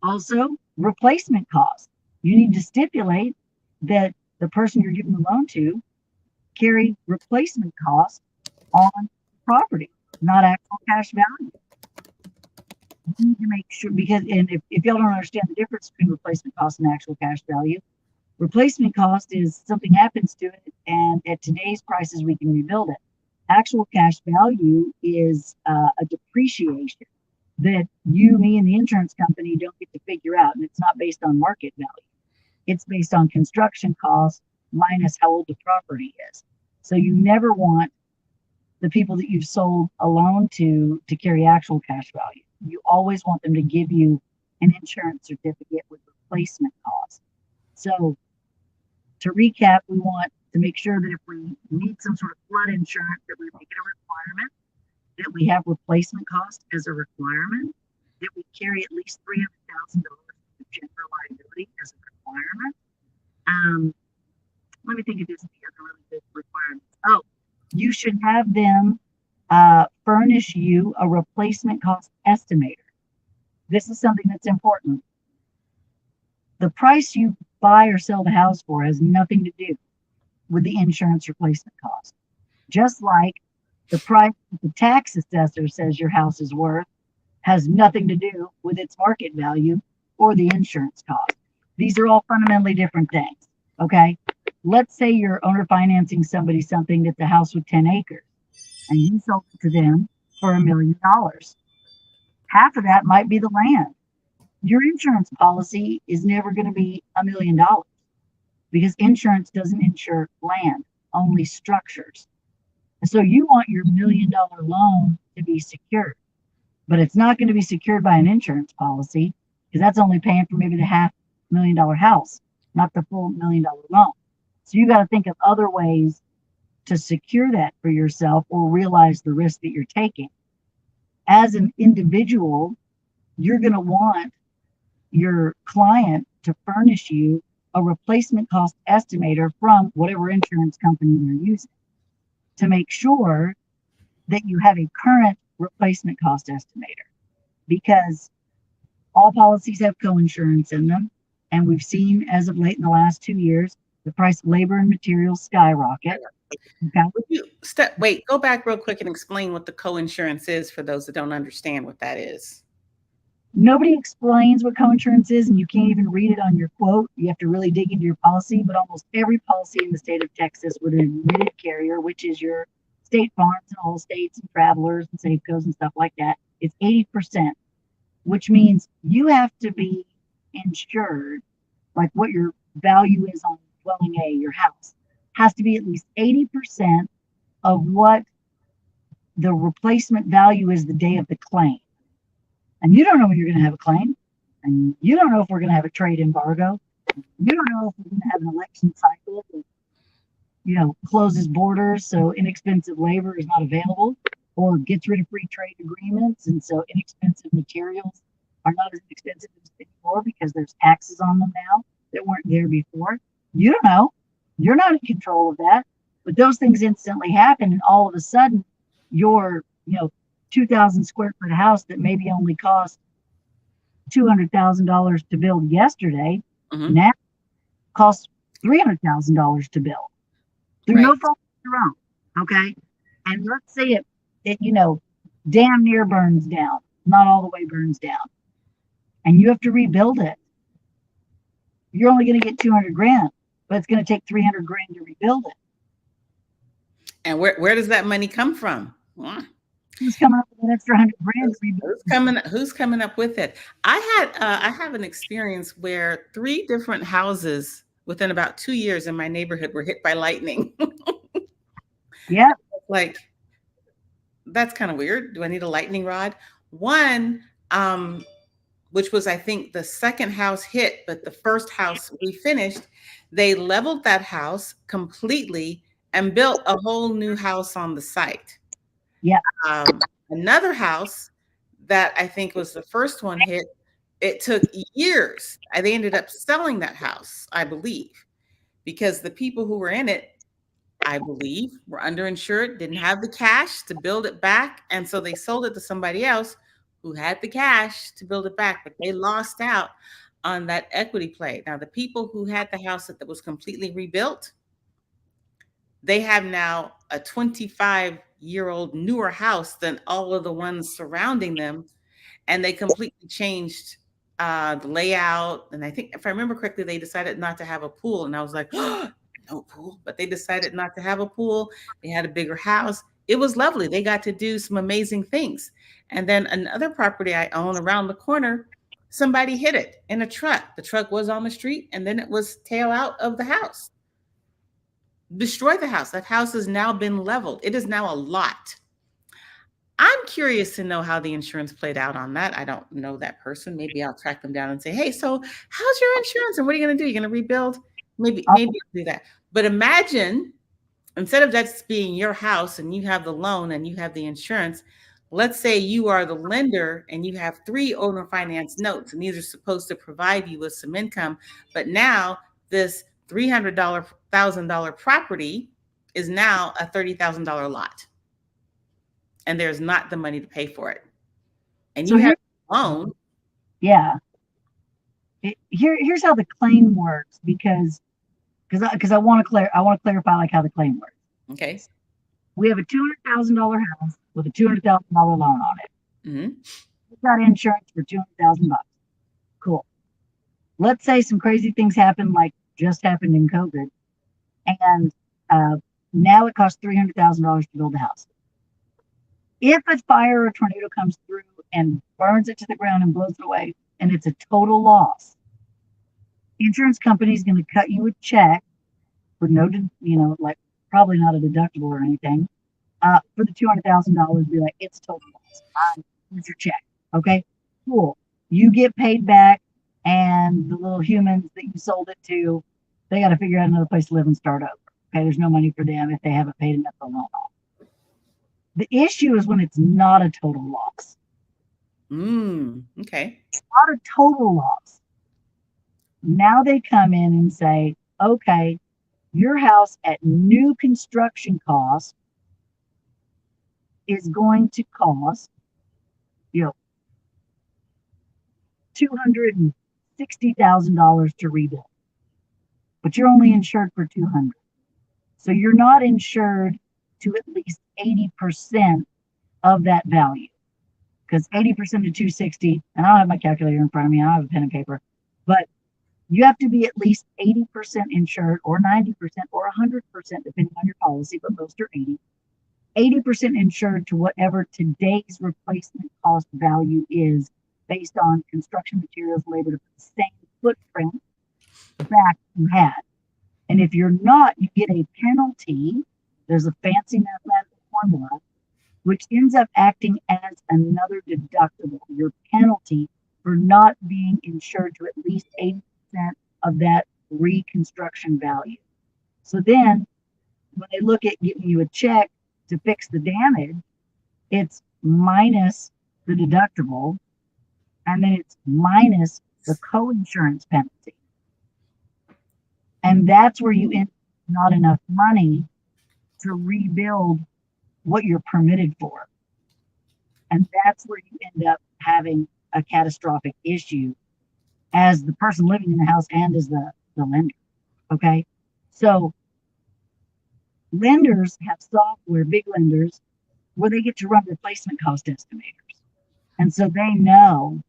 Also, replacement costs. You need to stipulate that the person you're giving the loan to carry replacement costs on the property, not actual cash value. You need to make sure, because if y'all don't understand the difference between replacement cost and actual cash value, replacement cost is something happens to it, and at today's prices, we can rebuild it. Actual cash value is a depreciation. that you, me, and the insurance company don't get to figure out. And it's not based on market value, it's based on construction costs minus how old the property is. So you never want the people that you've sold a loan to carry actual cash value. You always want them to give you an insurance certificate with replacement costs. So to recap, we want to make sure that if we need some sort of flood insurance, that we make it a requirement, that we have replacement cost as a requirement, that we carry at least $300,000 of general liability as a requirement. Let me think if there's any other really big requirements. Oh, you should have them furnish you a replacement cost estimator. This is something that's important. The price you buy or sell the house for has nothing to do with the insurance replacement cost. Just like the price that the tax assessor says your house is worth has nothing to do with its market value or the insurance cost. These are all fundamentally different things. Okay. Let's say you're owner financing somebody something that's a house with 10 acres and you sold it to them for $1 million. Half of that might be the land. Your insurance policy is never going to be $1 million because insurance doesn't insure land, only structures. And so you want your $1 million loan to be secured, but it's not going to be secured by an insurance policy because that's only paying for maybe the $500,000 house, not the full $1 million loan. So you got to think of other ways to secure that for yourself or realize the risk that you're taking. As an individual, you're going to want your client to furnish you a replacement cost estimator from whatever insurance company you're using to make sure that you have a current replacement cost estimator, because all policies have co-insurance in them. And we've seen as of late in the last 2 years, the price of labor and materials skyrocket. Okay. Would you go back real quick and explain what the co-insurance is for those that don't understand what that is? Nobody explains what coinsurance is, and you can't even read it on your quote. You have to really dig into your policy. But almost every policy in the state of Texas with an admitted carrier, which is your State Farms and all states and Travelers and Safecos and stuff like that, it's 80%, which means you have to be insured, like what your value is on dwelling A, your house, has to be at least 80% of what the replacement value is the day of the claim. And you don't know when you're going to have a claim. And you don't know if we're going to have a trade embargo. You don't know if we're going to have an election cycle that, closes borders so inexpensive labor is not available or gets rid of free trade agreements. And so inexpensive materials are not as expensive anymore because there's taxes on them now that weren't there before. You don't know. You're not in control of that. But those things instantly happen. And all of a sudden, your, 2,000 square foot house that maybe only cost $200,000 to build yesterday now costs $300,000 to build through no fault of your own. Okay. And let's say it damn near burns down, not all the way burns down, and you have to rebuild it. You're only going to get 200 grand, but it's going to take 300 grand to rebuild it. And where does that money come from? Who's coming up with an extra 100 grand to rebuild? Who's coming up with it? I have an experience where 3 different houses within about 2 years in my neighborhood were hit by lightning. Yeah. Like, that's kind of weird. Do I need a lightning rod? One, which was, I think, the second house hit, but the first house we finished, they leveled that house completely and built a whole new house on the site. Yeah. Another house that I think was the first one hit, it took years. They ended up selling that house, I believe, because the people who were in it, I believe, were underinsured, didn't have the cash to build it back. And so they sold it to somebody else who had the cash to build it back, but they lost out on that equity play. Now, the people who had the house that was completely rebuilt, they have now a 25-year-old newer house than all of the ones surrounding them. And they completely changed the layout. And I think, if I remember correctly, they decided not to have a pool. And I was like, oh, no pool. But they decided not to have a pool. They had a bigger house. It was lovely. They got to do some amazing things. And then another property I own around the corner, somebody hit it in a truck. The truck was on the street and then it was tail out of the house, destroyed the house. That house has now been leveled. It is now a lot. I'm curious to know how the insurance played out on that. I don't know that person. Maybe I'll track them down and say, "Hey, so how's your insurance and what are you going to do? You're going to rebuild?" Maybe I'll do that. But imagine, instead of that being your house and you have the loan and you have the insurance, let's say you are the lender and you have three owner finance notes, and these are supposed to provide you with some income. But now this $300,000 property is now a $30,000 lot, and there's not the money to pay for it. And So you have here, a loan. yeah, here's how the claim works because I want to clarify like how the claim works. Okay. We have a $200,000 house with a $200,000 loan on it. Mm-hmm. We got insurance for $200,000. Cool. Let's say some crazy things happen, like just happened in COVID, and now it costs $300,000 to build the house. If a fire or a tornado comes through and burns it to the ground and blows it away, and it's a total loss, the insurance company is going to cut you a check with no, like probably not a deductible or anything, for the $200,000. Be like, it's total loss. Here's your check. Okay, cool. You get paid back, and the little humans that you sold it to, they got to figure out another place to live and start over. Okay, there's no money for them if they haven't paid enough for the loan off. The issue is when it's not a total loss. Okay. It's not a total loss. Now they come in and say, okay, your house at new construction cost is going to cost, $260,000 to rebuild, but you're only insured for $200,000. So you're not insured to at least 80% of that value, because 80% of 260, and I don't have my calculator in front of me, I don't have a pen and paper, but you have to be at least 80% insured, or 90%, or 100%, depending on your policy, but most are 80% insured to whatever today's replacement cost value is, based on construction materials, labor, to put the same footprint back you had. And if you're not, you get a penalty. There's a fancy mathematical formula, which ends up acting as another deductible, your penalty for not being insured to at least 80% of that reconstruction value. So then when they look at giving you a check to fix the damage, it's minus the deductible, and then it's minus the co-insurance penalty. And that's where you end up with not enough money to rebuild what you're permitted for. And that's where you end up having a catastrophic issue as the person living in the house and as the lender. Okay. So lenders have software, big lenders, where they get to run replacement cost estimators. And so they know,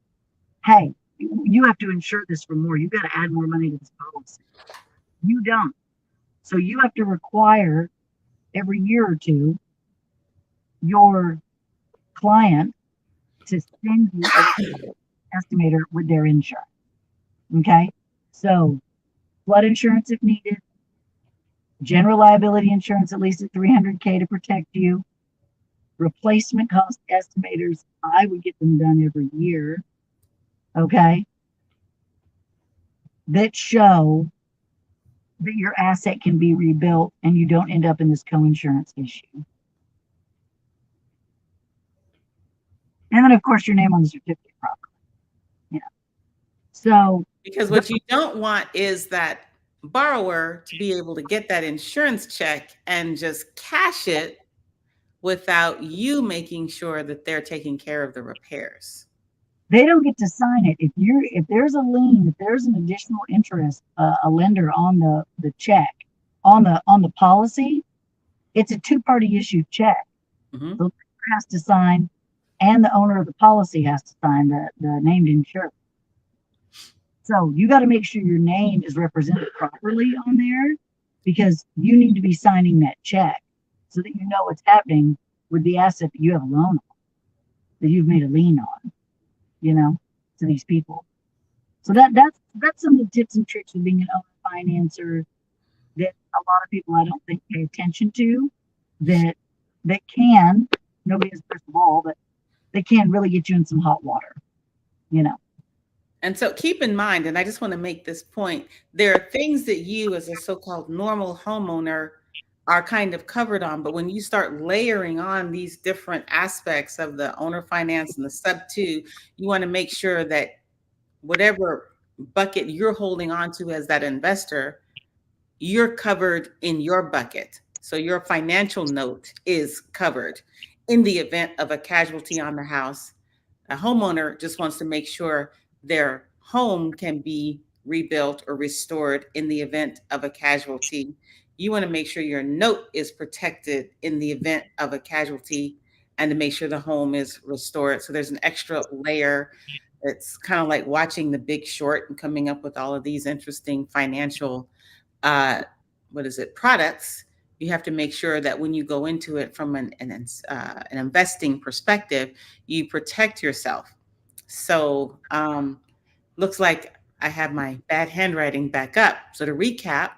hey, you have to insure this for more. You've got to add more money to this policy. You don't. So you have to require every year or two your client to send you an estimator with their insurance. Okay. So flood insurance if needed, general liability insurance at least at $300K to protect you, replacement cost estimators, I would get them done every year. Okay. That show that your asset can be rebuilt and you don't end up in this co-insurance issue. And then, of course, your name on the certificate properly. Yeah. So, because what you don't want is that borrower to be able to get that insurance check and just cash it without you making sure that they're taking care of the repairs. They don't get to sign it. If there's a lien, if there's an additional interest, a lender on the check, on the policy, it's a two-party issued check. Mm-hmm. The lender has to sign, and the owner of the policy has to sign, the named insured. So you got to make sure your name is represented properly on there, because you need to be signing that check so that you know what's happening with the asset that you have a loan on, that you've made a lien on, you know, to these people. So that's some of the tips and tricks of being an owner financer that a lot of people I don't think pay attention to, that that can, nobody has a crystal ball, but they can really get you in some hot water, you know. And so keep in mind, and I just want to make this point, there are things that you as a so-called normal homeowner are kind of covered on, but when you start layering on these different aspects of the owner finance and the sub two, you want to make sure that whatever bucket you're holding on to as that investor, you're covered in your bucket. So your financial note is covered in the event of a casualty on the house. A homeowner just wants to make sure their home can be rebuilt or restored in the event of a casualty. You want to make sure your note is protected in the event of a casualty and to make sure the home is restored. So there's an extra layer. It's kind of like watching The Big Short and coming up with all of these interesting financial uh, what is it, products. You have to make sure that when you go into it from an investing perspective, you protect yourself. So looks like I have my bad handwriting back up. So to recap,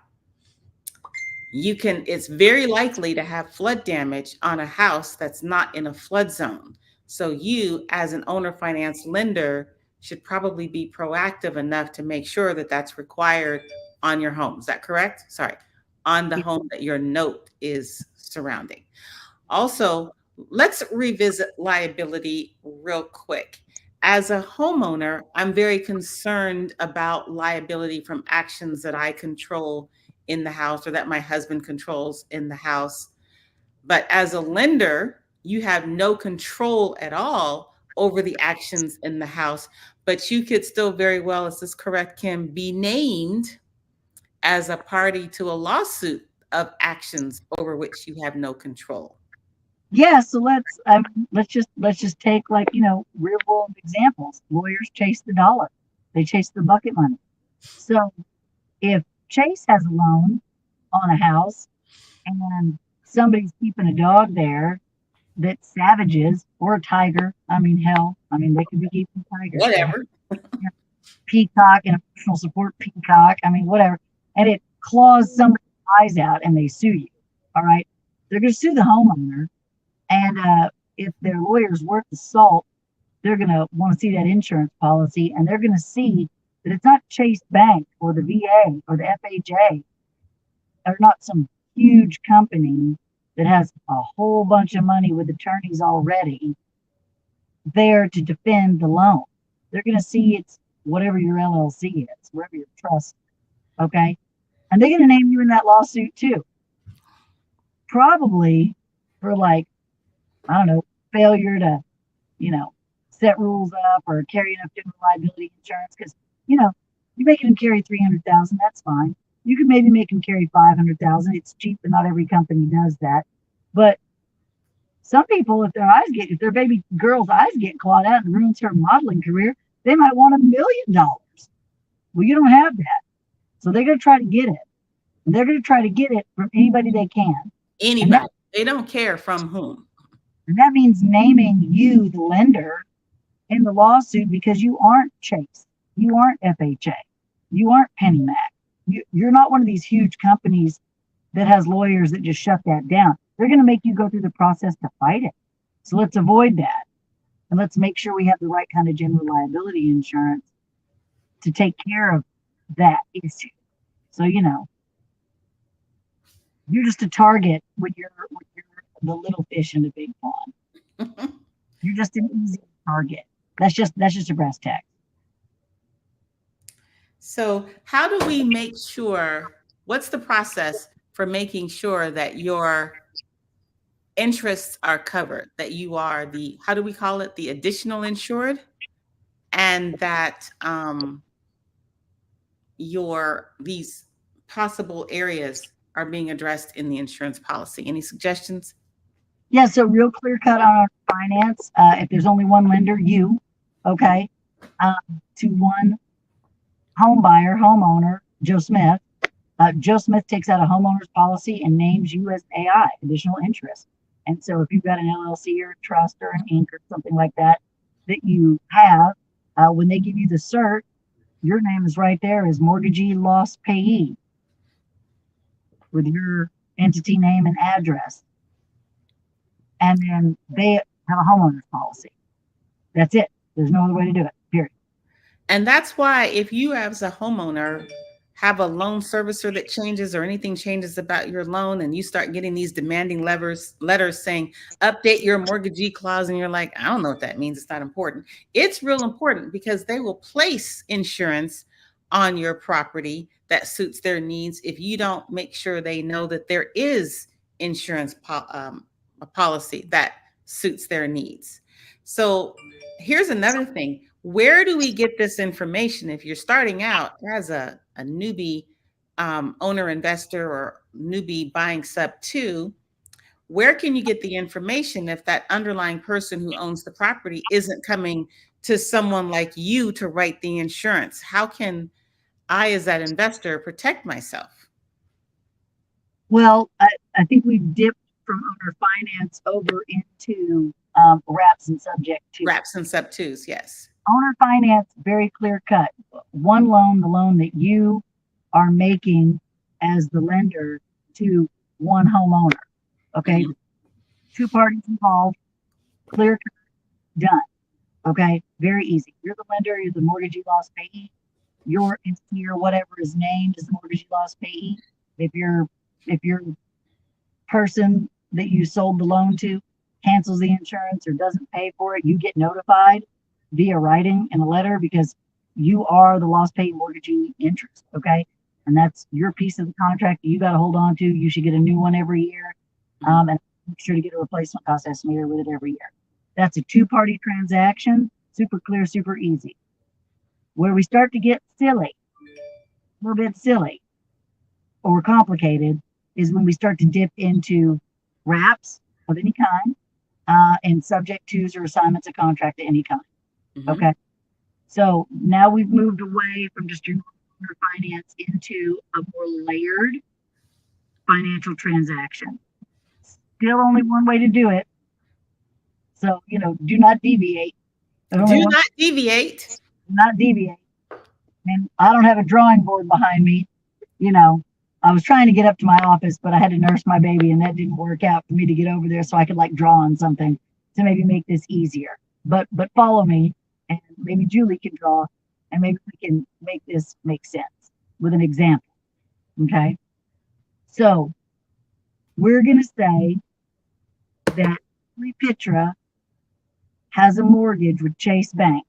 it's very likely to have flood damage on a house that's not in a flood zone. So you as an owner finance lender should probably be proactive enough to make sure that that's required on your home. Is that correct? Sorry, on the home that your note is surrounding. Also, let's revisit liability real quick. As a homeowner, I'm very concerned about liability from actions that I control in the house or that my husband controls in the house. But as a lender, you have no control at all over the actions in the house. But you could still very well, is this correct, Kim, be named as a party to a lawsuit of actions over which you have no control. Yeah, so let's just take, like, real world examples. Lawyers chase the dollar. They chase the bucket money. So if Chase has a loan on a house and somebody's keeping a dog there that savages, or a tiger, I mean, hell, I mean, they could be keeping tigers there. Whatever. Peacock, and emotional support peacock, I mean, whatever. And it claws somebody's eyes out and they sue you. All right. They're going to sue the homeowner. And if their lawyer's worth the salt, they're going to want to see that insurance policy, and they're going to see that it's not Chase Bank or the VA or the FHA, or not some huge company that has a whole bunch of money with attorneys already there to defend the loan. They're going to see it's whatever your LLC is, whatever your trust, okay? And they're going to name you in that lawsuit too. Probably for, like, I don't know, failure to, set rules up or carry enough general liability insurance. Because, you're making them carry 300,000, that's fine. You could maybe make them carry 500,000. It's cheap, but not every company does that. But some people, if their baby girl's eyes get clawed out and ruins her modeling career, they might want $1 million. Well, you don't have that. So they're going to try to get it. And they're going to try to get it from anybody they can. Anybody. They don't care from whom. And that means naming you, the lender, in the lawsuit, because you aren't Chase. You aren't FHA. You aren't PennyMac. You're not one of these huge companies that has lawyers that just shut that down. They're going to make you go through the process to fight it. So let's avoid that. And let's make sure we have the right kind of general liability insurance to take care of that issue. So, you're just a target when you're the little fish in the big pond. You're just an easy target. That's just a brass tack. So how do we make sure, what's the process for making sure that your interests are covered, that you are the, how do we call it, the additional insured, and that these possible areas are being addressed in the insurance policy? Any suggestions? Yeah, so real clear cut on our finance. If there's only one lender, you, okay, to one homeowner, Joe Smith. Joe Smith takes out a homeowner's policy and names you as AI, additional interest. And so if you've got an LLC or a trust or an Inc. or something like that that you have, when they give you the cert, your name is right there as mortgagee loss payee with your entity name and address. And then they have a homeowner's policy. That's it. There's no other way to do it, period. And that's why if you as a homeowner have a loan servicer that changes or anything changes about your loan and you start getting these demanding letters saying update your mortgagee clause and you're like, I don't know what that means. It's not important. It's real important because they will place insurance on your property that suits their needs if you don't make sure they know that there is insurance a policy that suits their needs. So here's another thing. Where do we get this information if you're starting out as a newbie owner investor or newbie buying sub two? Where can you get the information if that underlying person who owns the property isn't coming to someone like you to write the insurance? How can I, as that investor, protect myself? Well, I think we've dipped from owner finance over into wraps and subject to. Wraps and sub twos, yes. Owner finance, very clear cut. One loan, the loan that you are making as the lender to one homeowner. Okay. Mm-hmm. Two parties involved, clear cut, done. Okay. Very easy. You're the lender, you're the mortgagee loss payee. Your entity or whatever is named as the mortgagee loss payee. If your person that you sold the loan to cancels the insurance or doesn't pay for it, you get notified via writing in a letter because you are the loss paid mortgagee interest. Okay. And that's your piece of the contract that you got to hold on to. You should get a new one every year. And make sure to get a replacement cost estimator with it every year. That's a two-party transaction. Super clear, super easy. Where we start to get silly, a little bit silly or complicated, is when we start to dip into wraps of any kind and subject tos or assignments of contract of any kind. Mm-hmm. Okay. So now we've moved away from just your finance into a more layered financial transaction. Still only one way to do it. So, do not deviate. Do not deviate. Not deviate. And I don't have a drawing board behind me. I was trying to get up to my office, but I had to nurse my baby and that didn't work out for me to get over there so I could draw on something to maybe make this easier. But follow me and maybe Julie can draw and maybe we can make this make sense with an example. Okay. So we're going to say that Julie Pitra has a mortgage with Chase Bank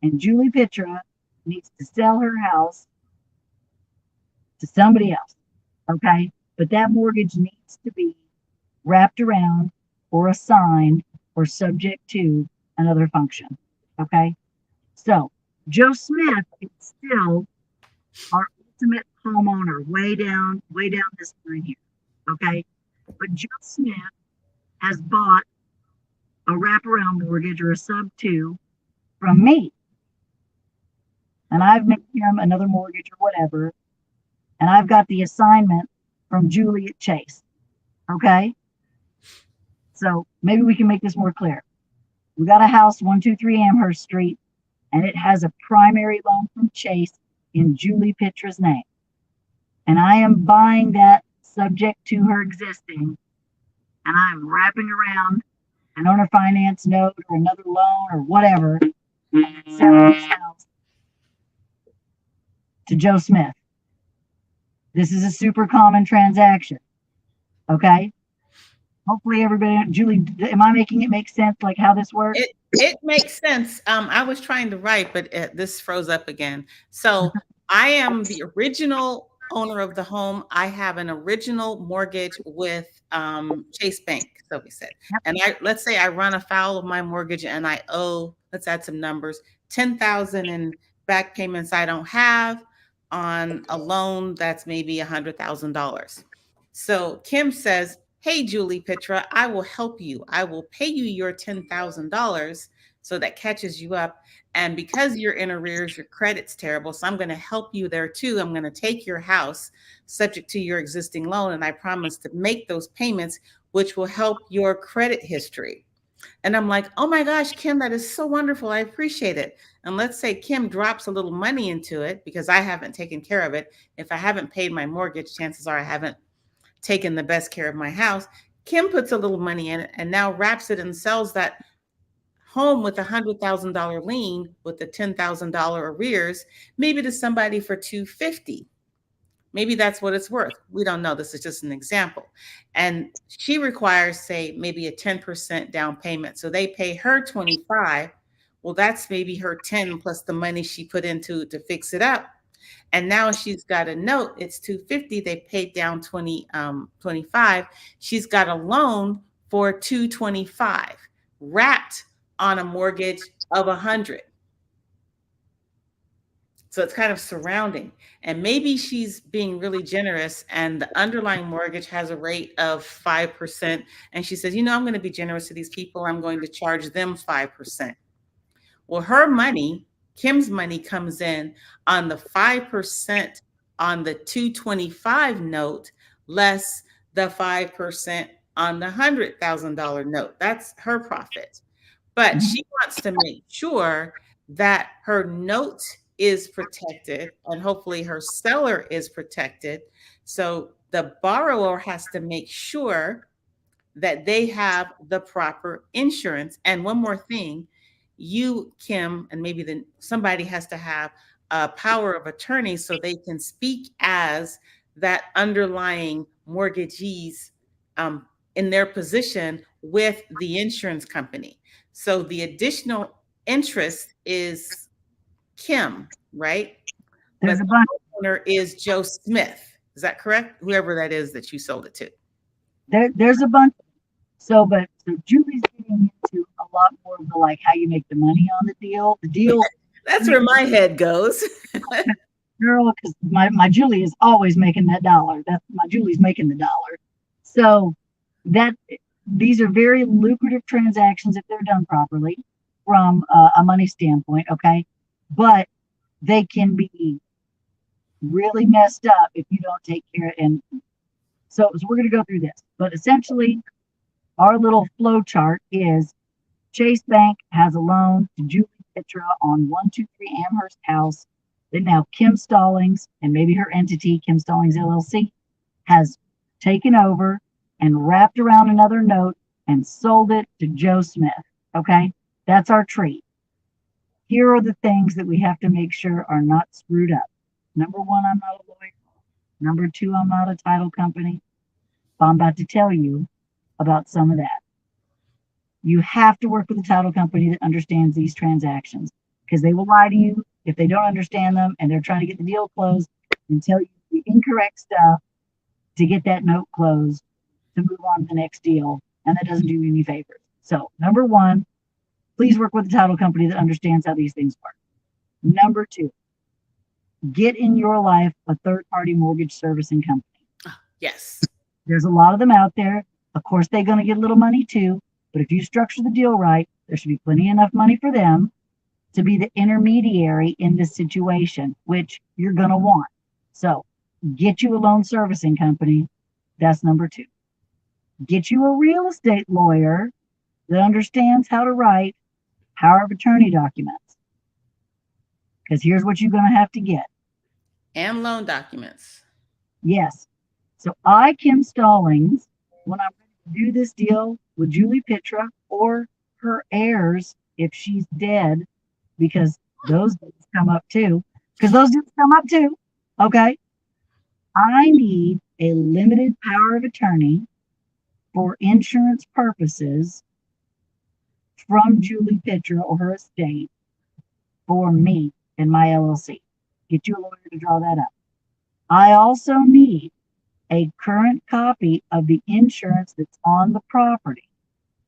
and Julie Pitra needs to sell her house to somebody else. Okay. But that mortgage needs to be wrapped around or assigned or subject to another function. Okay. So Joe Smith is still our ultimate homeowner way down this line here. Okay. But Joe Smith has bought a wraparound mortgage or a sub two from me. And I've made him another mortgage or whatever. And I've got the assignment from Julie at Chase. Okay. So maybe we can make this more clear. We got a house, 123 Amherst Street, and it has a primary loan from Chase in Julie Pitra's name. And I am buying that subject to her existing, and I'm wrapping around an owner finance note or another loan or whatever, and selling this house to Joe Smith. This is a super common transaction. Okay. Hopefully everybody, Julie, am I making it make sense like how this works? It makes sense. I was trying to write, but this froze up again. So I am the original owner of the home. I have an original mortgage with Chase Bank, so we said. Yep. And let's say I run afoul of my mortgage and I owe, let's add some numbers, $10,000 in back payments I don't have on a loan that's maybe $100,000. So Kim says, hey, Julie Pitra, I will help you. I will pay you your $10,000 So that catches you up. And because you're in arrears, your credit's terrible. So I'm going to help you there too. I'm going to take your house subject to your existing loan. And I promise to make those payments, which will help your credit history. And I'm like, oh my gosh, Kim, that is so wonderful. I appreciate it. And let's say Kim drops a little money into it because I haven't taken care of it. If I haven't paid my mortgage, chances are I haven't taken the best care of my house. Kim puts a little money in it and now wraps it and sells that home with $100,000 lien with the $10,000 arrears, maybe to somebody for $250. Maybe that's what it's worth. We don't know. This is just an example. And she requires, say, maybe a 10% down payment. So they pay her 25. Well, that's maybe her 10 plus the money she put into to fix it up. And now she's got a note. It's 250. They paid down 25. She's got a loan for 225 wrapped on a mortgage of 100. So it's kind of surrounding. And maybe she's being really generous and the underlying mortgage has a rate of 5%. And she says, I'm going to be generous to these people. I'm going to charge them 5%. Well, her money, Kim's money, comes in on the 5% on the 225 note, less the 5% on the $100,000 note. That's her profit. But she wants to make sure that her note is protected and hopefully her seller is protected. So the borrower has to make sure that they have the proper insurance. And one more thing, you, Kim, and maybe then somebody has to have a power of attorney so they can speak as that underlying mortgagees in their position with the insurance company. So the additional interest is Kim, right? There's But a the bunch. homeowner is Joe Smith. Is that correct? Whoever that is that you sold it to. There's a bunch. So Julie's getting into a lot more of the like how you make the money on the deal. The deal, That's where my head goes. girl, because my Julie is always making that dollar. That's my Julie's making the dollar. So that these are very lucrative transactions if they're done properly from a money standpoint. Okay, but they can be really messed up if you don't take care. And so we're going to go through this, but essentially our little flow chart is Chase Bank has a loan to Julie Pitra on 123 Amherst House that now Kim Stallings and maybe her entity, Kim Stallings LLC, has taken over and wrapped around another note and sold it to Joe Smith. Okay, that's our tree. Here are the things that we have to make sure are not screwed up. Number one, I'm not a lawyer. Number two, I'm not a title company. But I'm about to tell you about some of that. You have to work with a title company that understands these transactions because they will lie to you if they don't understand them and they're trying to get the deal closed and tell you the incorrect stuff to get that note closed to move on to the next deal. And that doesn't do you any favors. So, number one, please work with a title company that understands how these things work. Number two, get in your life a third-party mortgage servicing company. Yes. There's a lot of them out there. Of course, they're going to get a little money too. But if you structure the deal right, there should be plenty enough money for them to be the intermediary in this situation, which you're going to want. So get you a loan servicing company. That's number two. Get you a real estate lawyer that understands how to write power of attorney documents. Because here's what you're going to have to get. And loan documents. Yes. So Kim Stallings, when I'm ready to do this deal with Julie Pitra or her heirs, if she's dead, because those dudes come up too. Okay. I need a limited power of attorney for insurance purposes from Julie Pitra or her estate for me and my LLC. Get you a lawyer to draw that up. I also need a current copy of the insurance that's on the property.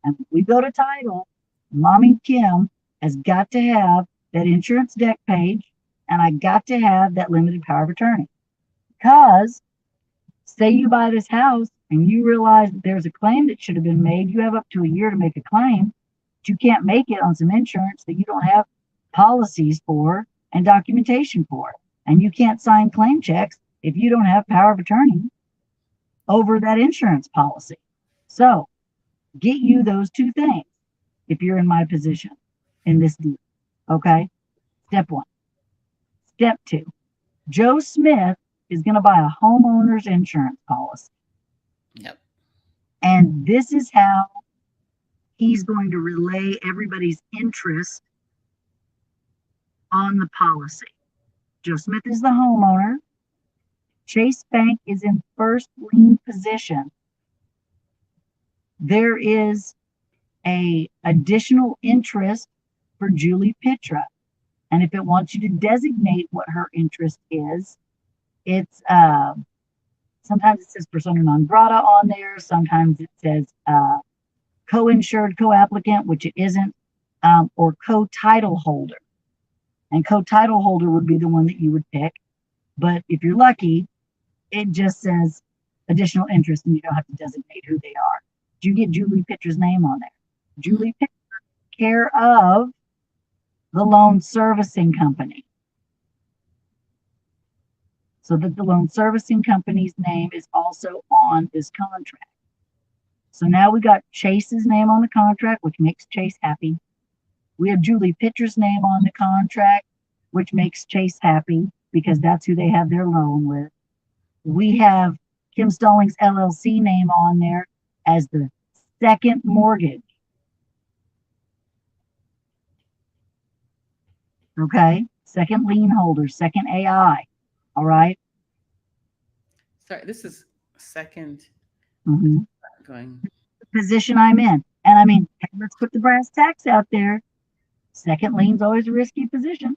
And when we go to title, Mommy Kim has got to have that insurance deck page, and I got to have that limited power of attorney. Because say you buy this house and you realize that there's a claim that should have been made, you have up to a year to make a claim. But you can't make it on some insurance that you don't have policies for and documentation for. And you can't sign claim checks if you don't have power of attorney over that insurance policy. So get you those two things if you're in my position in this deal. Okay. Step one. Step two. Joe Smith is going to buy a homeowner's insurance policy. Yep. And this is how he's going to relay everybody's interest on the policy. Joe Smith is the homeowner. Chase Bank is in first lien position. There is a additional interest for Julie Pitra. And if it wants you to designate what her interest is, it's sometimes it says persona non grata on there. Sometimes it says co-insured, co-applicant, which it isn't, or co-title holder. And co-title holder would be the one that you would pick. But if you're lucky, it just says additional interest and you don't have to designate who they are. Do you get Julie Pitra's name on there? Julie Pitra, care of the loan servicing company. So that the loan servicing company's name is also on this contract. So now we got Chase's name on the contract, which makes Chase happy. We have Julie Pitra's name on the contract, which makes Chase happy because that's who they have their loan with. We have Kim Stallings LLC name on there as the second mortgage. Okay, second lien holder, second AI. All right. Sorry, this is second going. The position I'm in. And I mean, let's put the brass tacks out there. Second lien's always a risky position.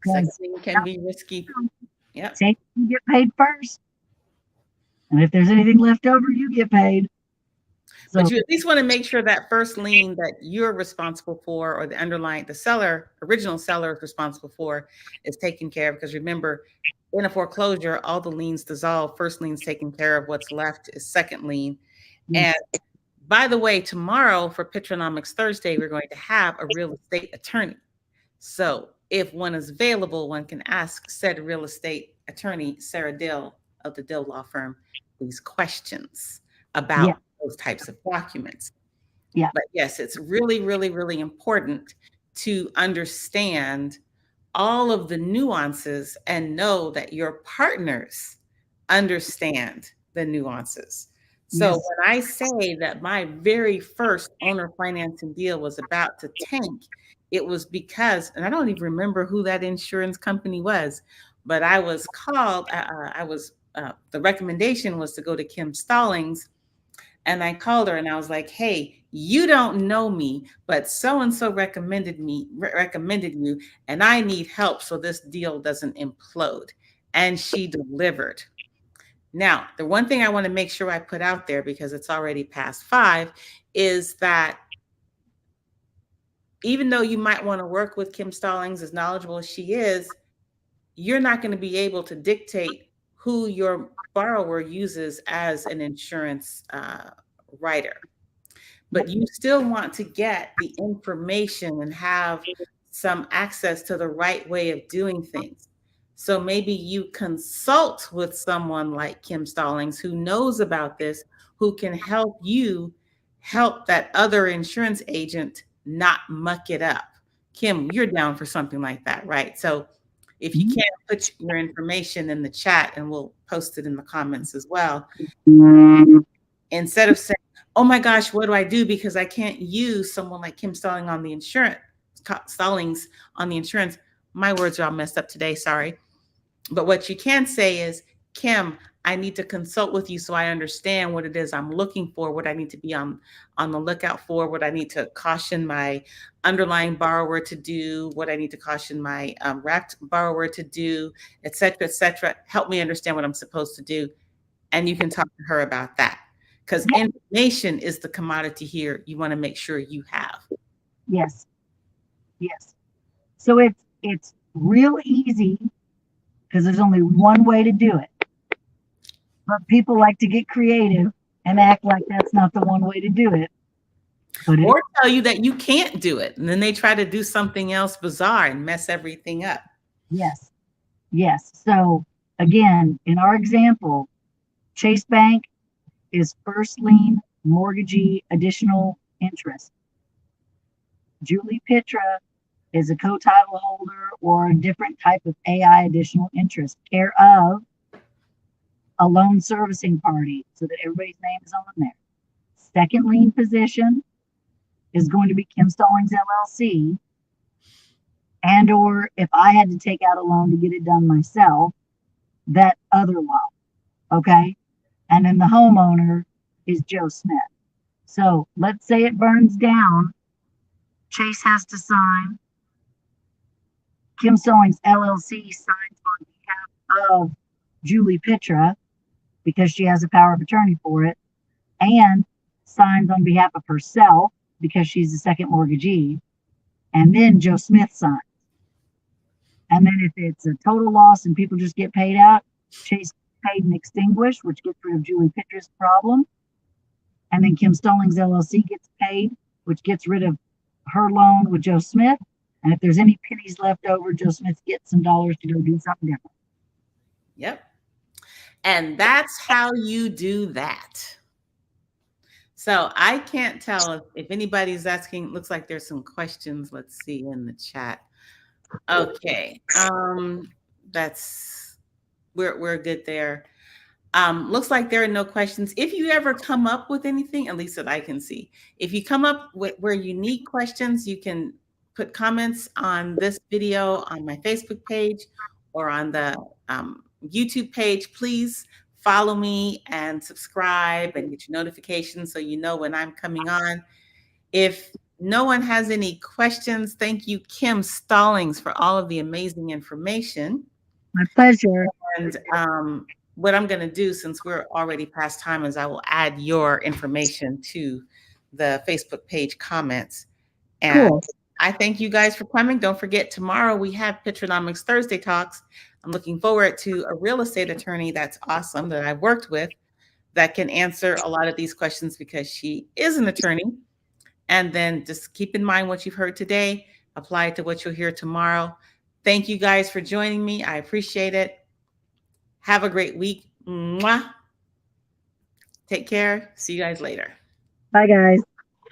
Second lien can be risky. Yeah. Take you get paid first. And if there's anything left over, you get paid. So, but you at least want to make sure that first lien that you're responsible for, or the underlying, the seller, original seller is responsible for, is taken care of. Because remember, in a foreclosure, all the liens dissolve. First lien's taken care of. What's left is second lien. And by the way, tomorrow for Pitranomics Thursday, we're going to have a real estate attorney. So if one is available, one can ask said real estate attorney, Sarah Dill of the Dill Law Firm, these questions about those types of documents. Yeah. But yes, it's really, really, really important to understand all of the nuances and know that your partners understand the nuances. So when I say that my very first owner financing deal was about to tank, it was because, and I don't even remember who that insurance company was, but I was called, the recommendation was to go to Kim Stallings. And I called her and I was like, hey, you don't know me, but so-and-so recommended you, and I need help so this deal doesn't implode. And she delivered. Now, the one thing I want to make sure I put out there, because it's already past 5, is that even though you might want to work with Kim Stallings, as knowledgeable as she is, you're not going to be able to dictate who your borrower uses as an insurance writer. But you still want to get the information and have some access to the right way of doing things. So maybe you consult with someone like Kim Stallings who knows about this, who can help you help that other insurance agent not muck it up. Kim, you're down for something like that, right? So if you can't, put your information in the chat and we'll post it in the comments as well. Instead of saying, oh my gosh, what do I do? Because I can't use someone like Kim Stallings on the insurance. My words are all messed up today, sorry. But what you can say is, Kim, I need to consult with you so I understand what it is I'm looking for, what I need to be on the lookout for, what I need to caution my underlying borrower to do, what I need to caution my wrapped borrower to do, et cetera, et cetera. Help me understand what I'm supposed to do. And you can talk to her about that. Because information is the commodity here you want to make sure you have. Yes. Yes. So it's real easy because there's only one way to do it. But people like to get creative and act like that's not the one way to do it. But it Or tell you that you can't do it. And then they try to do something else bizarre and mess everything up. yes, yes. So again, in our example, Chase Bank is first lien mortgagee additional interest. Julie Pitra is a co-title holder or a different type of AI additional interest, care of a loan servicing party, so that everybody's name is on there. Second lien position is going to be Kim Stallings LLC, and or if I had to take out a loan to get it done myself, that other loan. Okay. And then the homeowner is Joe Smith. So let's say it burns down. Chase has to sign. Kim Stallings LLC signs on behalf of Julie Pitra because she has a power of attorney for it, and signs on behalf of herself because she's the second mortgagee. And then Joe Smith signs. And then if it's a total loss and people just get paid out, Chase paid and extinguished, which gets rid of Julie Pitra's problem. And then Kim Stallings LLC gets paid, which gets rid of her loan with Joe Smith. And if there's any pennies left over, Joe Smith gets some dollars to go do something different. Yep. And that's how you do that. So I can't tell if anybody's asking. Looks like there's some questions. Let's see in the chat. Okay. That's we're good there. Looks like there are no questions. If you ever come up with anything, at least that I can see, if you come up with where you need questions, you can put comments on this video on my Facebook page or on the YouTube page. Please follow me and subscribe and get your notifications so you know when I'm coming on. If no one has any questions, thank you, Kim Stallings, for all of the amazing information. My pleasure. And what I'm going to do, since we're already past time, is I will add your information to the Facebook page comments. And Cool. I thank you guys for coming. Don't forget, tomorrow we have Pitranomics Thursday Talks. I'm looking forward to a real estate attorney that's awesome that I've worked with that can answer a lot of these questions because she is an attorney. And then just keep in mind what you've heard today, apply it to what you'll hear tomorrow. Thank you guys for joining me. I appreciate it. Have a great week. Mwah. Take care. See you guys later. Bye, guys.